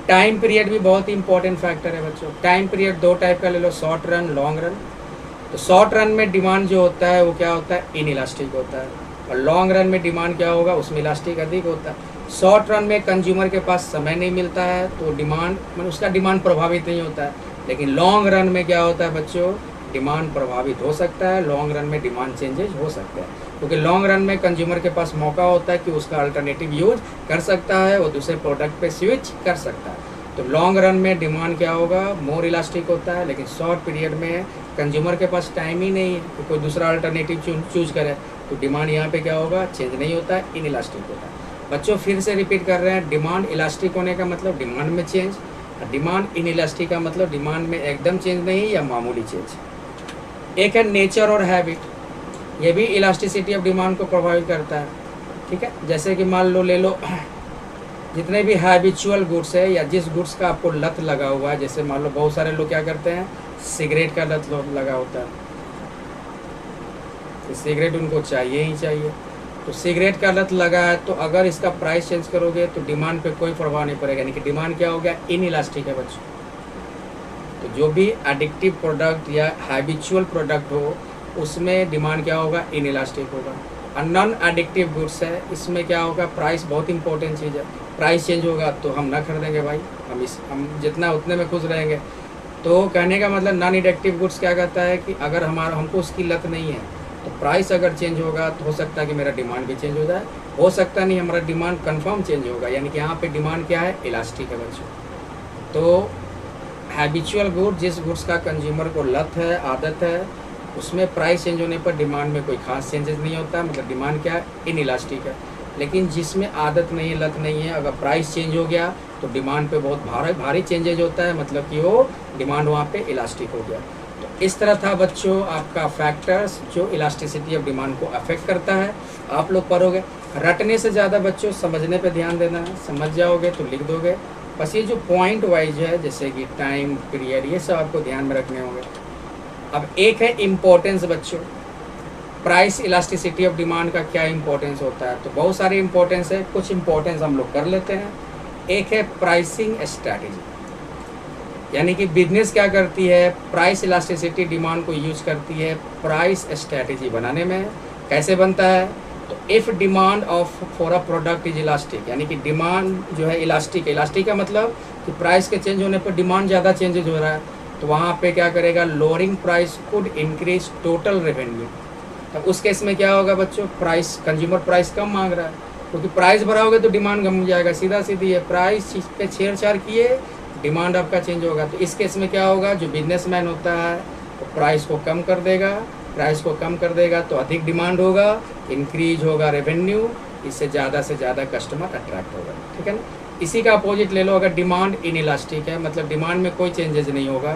टाइम पीरियड भी बहुत ही इंपॉर्टेंट फैक्टर है बच्चों। टाइम पीरियड 2 टाइप का ले लो, शॉर्ट रन, लॉन्ग रन। तो शॉर्ट रन में डिमांड जो होता है वो क्या होता है, इनइलास्टिक होता है, और लॉन्ग रन में डिमांड क्या होगा, उसमें इलास्टिक अधिक होता है। शॉर्ट रन में कंज्यूमर के पास समय नहीं मिलता है तो डिमांड मतलब उसका डिमांड प्रभावित नहीं होता है। लेकिन लॉन्ग रन में क्या होता है बच्चों, डिमांड प्रभावित हो सकता है, लॉन्ग रन में डिमांड चेंजेज हो सकते हैं। क्योंकि लॉन्ग रन में कंज्यूमर के पास मौका होता है कि उसका अल्टरनेटिव यूज कर सकता है, वो दूसरे प्रोडक्ट पे स्विच कर सकता है। तो लॉन्ग रन में डिमांड क्या होगा, मोर इलास्टिक होता है। लेकिन शॉर्ट पीरियड में कंज्यूमर के पास टाइम ही नहीं है कि कोई दूसरा अल्टरनेटिव चूज करे, तो डिमांड यहाँ पे क्या होगा, चेंज नहीं होता है, इनइलास्टिक होता है। बच्चों फिर से रिपीट कर रहे हैं, डिमांड इलास्टिक होने का मतलब डिमांड में चेंज, डिमांड इनइलास्टिक का मतलब डिमांड में एकदम चेंज नहीं या मामूली चेंज। एक है नेचर और हैबिट, ये भी इलास्टिसिटी ऑफ डिमांड को प्रभावित करता है। ठीक है, जैसे कि मान लो ले लो जितने भी हैबिचुअल गुड्स है या जिस गुड्स का आपको लत लगा हुआ है, जैसे मान लो बहुत सारे लोग क्या करते हैं, सिगरेट का लत लगा होता है, तो सिगरेट उनको चाहिए ही चाहिए। तो सिगरेट का लत लगा है तो अगर इसका प्राइस चेंज करोगे तो डिमांड पे कोई प्रभाव नहीं पड़ेगा, यानी कि डिमांड क्या हो गया, इनइलास्टिक है बच्चों। तो जो भी एडिक्टिव प्रोडक्ट या हैबिचुअल प्रोडक्ट हो उसमें डिमांड क्या होगा, इनइलास्टिक होगा। और नॉन एडिक्टिव गुड्स है, इसमें क्या होगा, प्राइस बहुत इंपॉर्टेंट चीज़ है, प्राइस चेंज होगा तो हम ना खरीदेंगे भाई, हम जितना उतने में खुश रहेंगे। तो कहने का मतलब नॉन एडिक्टिव गुड्स क्या कहता है कि अगर हमको उसकी लत नहीं है तो प्राइस अगर चेंज होगा तो हो सकता है कि मेरा डिमांड भी चेंज हो जाए, हो सकता नहीं हमारा डिमांड कंफर्म चेंज होगा, यानी कि यहाँ पे डिमांड क्या है, इलास्टिक है बच्चों। तो हैबिचुअल गुड, जिस गुड्स का कंज्यूमर को लत है, आदत है, उसमें प्राइस चेंज होने पर डिमांड में कोई खास चेंजेस नहीं होता, मतलब डिमांड क्या है, इनइलास्टिक है। लेकिन जिसमें आदत नहीं है, लत नहीं है, अगर प्राइस चेंज हो गया तो डिमांड पे बहुत भारी चेंजेज होता है, मतलब कि वो डिमांड वहाँ पे इलास्टिक हो गया। तो इस तरह था बच्चों आपका फैक्टर्स जो इलास्टिसिटी ऑफ डिमांड को अफेक्ट करता है। आप लोग पढ़ोगे, रटने से ज़्यादा बच्चों समझने पे ध्यान देना है, समझ जाओगे तो लिख दोगे। बस ये जो पॉइंट वाइज है जैसे कि टाइम पीरियड, ये सब आपको ध्यान में रखने होंगे। अब एक है इम्पोर्टेंस बच्चों, प्राइस इलास्टिसिटी ऑफ डिमांड का क्या इम्पोर्टेंस होता है, तो बहुत सारे इम्पोर्टेंस है, कुछ इम्पोर्टेंस हम लोग कर लेते हैं। एक है प्राइसिंग स्ट्रैटेजी, यानी कि बिजनेस क्या करती है, प्राइस इलास्टिसिटी डिमांड को यूज करती है प्राइस स्ट्रैटेजी बनाने में। कैसे बनता है, तो if demand of for a product is elastic, यानी कि डिमांड जो है इलास्टिक है, इलास्टिक का मतलब कि प्राइस के चेंज होने पर डिमांड ज़्यादा चेंजेज हो रहा है, तो वहाँ पे क्या करेगा, lowering price could increase total revenue. तो उस केस में क्या होगा बच्चों, प्राइस कंज्यूमर प्राइस कम मांग रहा है, क्योंकि प्राइस बढ़ाओगे तो डिमांड कम हो जाएगा, सीधा सीधी है, प्राइस पे छेड़छाड़ किए डिमांड आपका चेंज होगा। तो इस केस में क्या होगा, जो बिजनेसमैन होता है वो प्राइस को कम कर देगा, प्राइस को कम कर देगा तो अधिक डिमांड होगा, इंक्रीज होगा रेवेन्यू, इससे ज़्यादा से ज़्यादा कस्टमर अट्रैक्ट होगा, ठीक है ना। इसी का अपोजिट ले लो, अगर डिमांड इनइलास्टिक है, मतलब डिमांड में कोई चेंजेस नहीं होगा,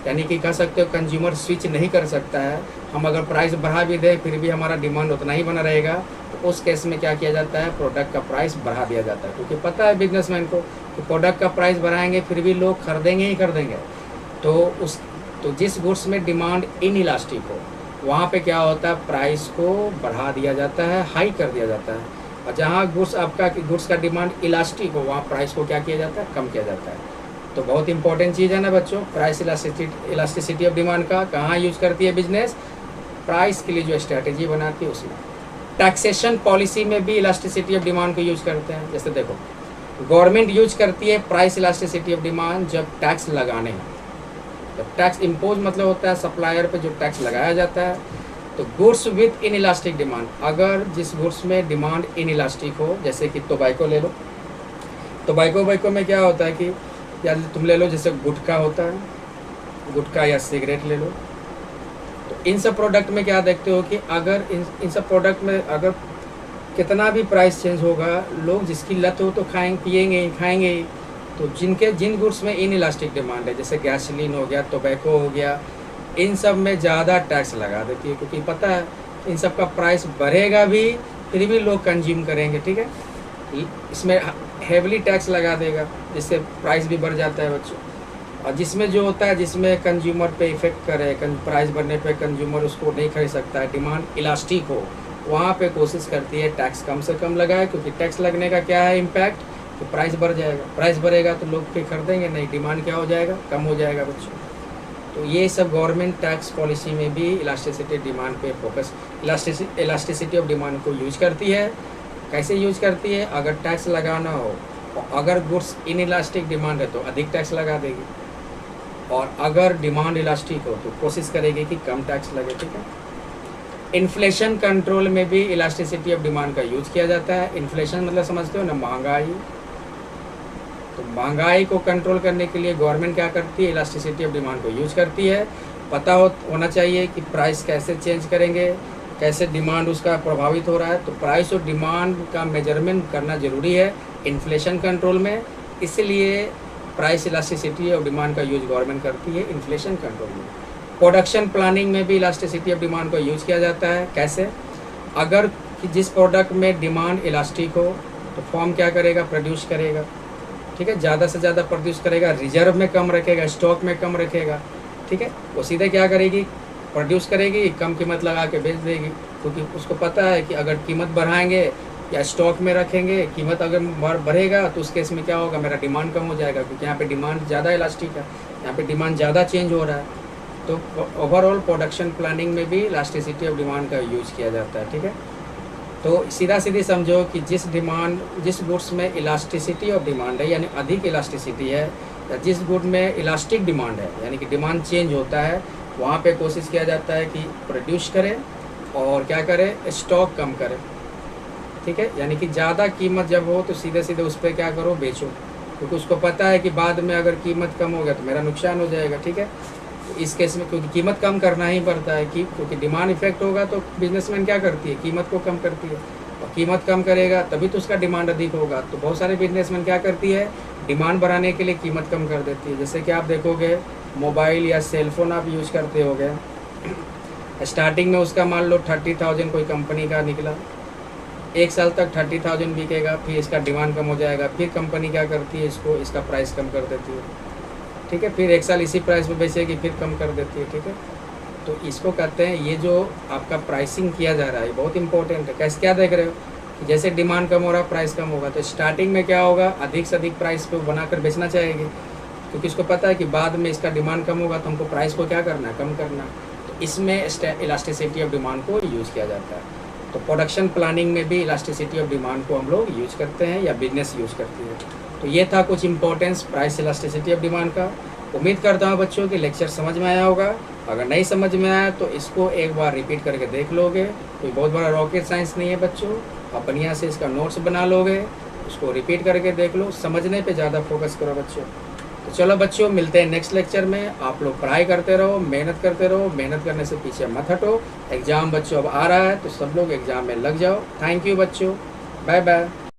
यानी कि कह सकते हो कंज्यूमर स्विच नहीं कर सकता है, हम अगर प्राइस बढ़ा भी दें फिर भी हमारा डिमांड उतना ही बना रहेगा, तो उस केस में क्या किया जाता है, प्रोडक्ट का प्राइस बढ़ा दिया जाता है, क्योंकि पता है बिजनेसमैन को कि प्रोडक्ट का प्राइस बढ़ाएंगे फिर भी लोग खरीदेंगे ही खरीदेंगे। तो जिस गुड्स में डिमांड इनइलास्टिक हो वहाँ पे क्या होता है, प्राइस को बढ़ा दिया जाता है, हाई कर दिया जाता है, और जहाँ गुड्स का डिमांड इलास्टिक हो वहाँ प्राइस को क्या किया जाता है, कम किया जाता है। तो बहुत इंपॉर्टेंट चीज़ है ना बच्चों, प्राइस इलास्टिसिटी ऑफ डिमांड का कहाँ यूज करती है बिजनेस, प्राइस के लिए जो स्ट्रैटेजी बनाती है उसमें। टैक्सेशन पॉलिसी में भी इलास्टिसिटी ऑफ डिमांड को यूज करते हैं। जैसे देखो, गवर्नमेंट यूज करती है प्राइस इलास्टिसिटी ऑफ डिमांड जब टैक्स लगाने हैं। जब टैक्स इम्पोज मतलब होता है सप्लायर पे जो टैक्स लगाया जाता है, तो goods with in elastic demand, अगर जिस गुड्स में डिमांड इन इलास्टिक हो, जैसे कि टोबैको ले लो, टोबैको में क्या होता है कि या तुम ले लो जैसे गुटखा होता है, गुटखा या सिगरेट ले लो, तो इन सब प्रोडक्ट में क्या देखते हो कि अगर इन सब प्रोडक्ट में अगर कितना भी प्राइस चेंज होगा, लोग जिसकी लत हो तो पिएंगे खाएंगे। तो जिन गुड्स में इन इलास्टिक डिमांड है, जैसे गैसोलीन हो गया, टोबैको हो गया, इन सब में ज़्यादा टैक्स लगा देती है, क्योंकि पता है इन सब का प्राइस बढ़ेगा भी फिर भी लोग कंज्यूम करेंगे, ठीक है। इसमें हेवली टैक्स लगा देगा जिससे प्राइस भी बढ़ जाता है बच्चों। और जिसमें जो होता है जिसमें कंज्यूमर पे इफेक्ट करे, प्राइस बढ़ने पे कंज्यूमर उसको नहीं खरीद सकता है, डिमांड इलास्टिक हो, वहाँ पे कोशिश करती है टैक्स कम से कम लगाए, क्योंकि टैक्स लगने का क्या है इम्पैक्ट, कि प्राइस बढ़ जाएगा, प्राइस बढ़ेगा तो लोग फिर खरीदेंगे नहीं, डिमांड क्या हो जाएगा, कम हो जाएगा बच्चों। तो ये सब गवर्नमेंट टैक्स पॉलिसी में भी इलास्टिसिटी डिमांड पे फोकस, इलास्टिसिटी ऑफ डिमांड को यूज करती है। कैसे यूज करती है, अगर टैक्स लगाना हो, अगर गुड्स इन इलास्टिक डिमांड है तो अधिक टैक्स लगा देगी, और अगर डिमांड इलास्टिक हो तो कोशिश करेगी कि कम टैक्स लगे, ठीक है। इन्फ्लेशन कंट्रोल में भी इलास्टिसिटी ऑफ डिमांड का यूज किया जाता है। इन्फ्लेशन मतलब समझते हो ना, महंगाई। तो महंगाई को कंट्रोल करने के लिए गवर्नमेंट क्या करती है, इलास्टिसिटी ऑफ डिमांड को यूज करती है। पता होना चाहिए कि प्राइस कैसे चेंज करेंगे, कैसे डिमांड उसका प्रभावित हो रहा है, तो प्राइस और डिमांड का मेजरमेंट करना ज़रूरी है इन्फ्लेशन कंट्रोल में। इसलिए प्राइस इलास्टिसिटी ऑफ डिमांड का यूज गवर्नमेंट करती है इन्फ्लेशन कंट्रोल में। प्रोडक्शन प्लानिंग में भी इलास्टिसिटी ऑफ डिमांड को यूज किया जाता है। कैसे, अगर जिस प्रोडक्ट में डिमांड इलास्टिक हो तो फॉर्म क्या करेगा, प्रोड्यूस करेगा, ठीक है, ज़्यादा से ज़्यादा प्रोड्यूस करेगा, रिजर्व में कम रखेगा, स्टॉक में कम रखेगा, ठीक है। वो सीधे क्या करेगी, प्रोड्यूस करेगी, कम कीमत लगा के बेच देगी, क्योंकि उसको पता है कि अगर कीमत बढ़ाएंगे या स्टॉक में रखेंगे, कीमत अगर बढ़ेगा तो उस केस में क्या होगा, मेरा डिमांड कम हो जाएगा, क्योंकि यहाँ पे डिमांड ज़्यादा इलास्टिक है, यहाँ पे डिमांड ज़्यादा चेंज हो रहा है। तो ओवरऑल प्रोडक्शन प्लानिंग में भी इलास्टिसिटी ऑफ डिमांड का यूज किया जाता है, ठीक है। तो सीधा सीधी समझो कि जिस गुड्स में इलास्टिसिटी ऑफ डिमांड है, यानी अधिक इलास्टिसिटी है, या जिस गुड में इलास्टिक डिमांड है, यानी कि डिमांड चेंज होता है, वहाँ पे कोशिश किया जाता है कि प्रोड्यूस करें और क्या करें, स्टॉक कम करें, ठीक है। यानी कि ज़्यादा कीमत जब हो तो सीधे सीधे उस पर क्या करो, बेचो, क्योंकि उसको पता है कि बाद में अगर कीमत कम हो गया तो मेरा नुकसान हो जाएगा, ठीक है। तो इस केस में क्योंकि कीमत कम करना ही पड़ता है, क्योंकि डिमांड इफेक्ट होगा तो बिजनेसमैन क्या करती है, कीमत को कम करती है, और कीमत कम करेगा तभी तो उसका डिमांड अधिक होगा। तो बहुत सारे बिजनेसमैन क्या करती है, डिमांड बढ़ाने के लिए कीमत कम कर देती है। जैसे कि आप देखोगे मोबाइल या सेलफोन आप यूज करते होगे, स्टार्टिंग में उसका मान लो 30,000 कोई कंपनी का निकला, 1 साल तक 30,000 बिकेगा, फिर इसका डिमांड कम हो जाएगा, फिर कंपनी क्या करती है, इसका प्राइस कम कर देती है, ठीक है, फिर 1 साल इसी प्राइस पे बेचेगी, फिर कम कर देती है, ठीक है। तो इसको कहते हैं, ये जो आपका प्राइसिंग किया जा रहा है बहुत इंपॉर्टेंट है। कैसे, क्या देख रहे हो कि जैसे डिमांड कम हो रहा है प्राइस कम होगा, तो स्टार्टिंग में क्या होगा, अधिक से अधिक प्राइस पे बनाकर बेचना चाहेगी, क्योंकि इसको पता है कि बाद में इसका डिमांड कम होगा तो हमको प्राइस को क्या करना है, कम करना है। तो इसमें इलास्टिसिटी ऑफ डिमांड को यूज़ किया जाता है। तो प्रोडक्शन प्लानिंग में भी इलास्टिसिटी ऑफ डिमांड को हम लोग यूज करते हैं या बिजनेस यूज करती है। तो ये था कुछ importance price elasticity of demand का। उम्मीद करता हूँ बच्चों कि लेक्चर समझ में आया होगा। अगर नहीं समझ में आया तो इसको एक बार रिपीट करके देख लोगे, कोई बहुत बड़ा रॉकेट साइंस नहीं है बच्चों। आप बढ़िया से इसका नोट्स बना लोगे, उसको रिपीट करके देख लो, समझने पे ज़्यादा फोकस करो बच्चों। तो चलो बच्चों, मिलते हैं नेक्स्ट लेक्चर में। आप लोग पढ़ाई करते रहो, मेहनत करते रहो, मेहनत करने से पीछे मत हटो। एग्ज़ाम बच्चों अब आ रहा है, तो सब लोग एग्ज़ाम में लग जाओ। थैंक यू बच्चों, बाय बाय।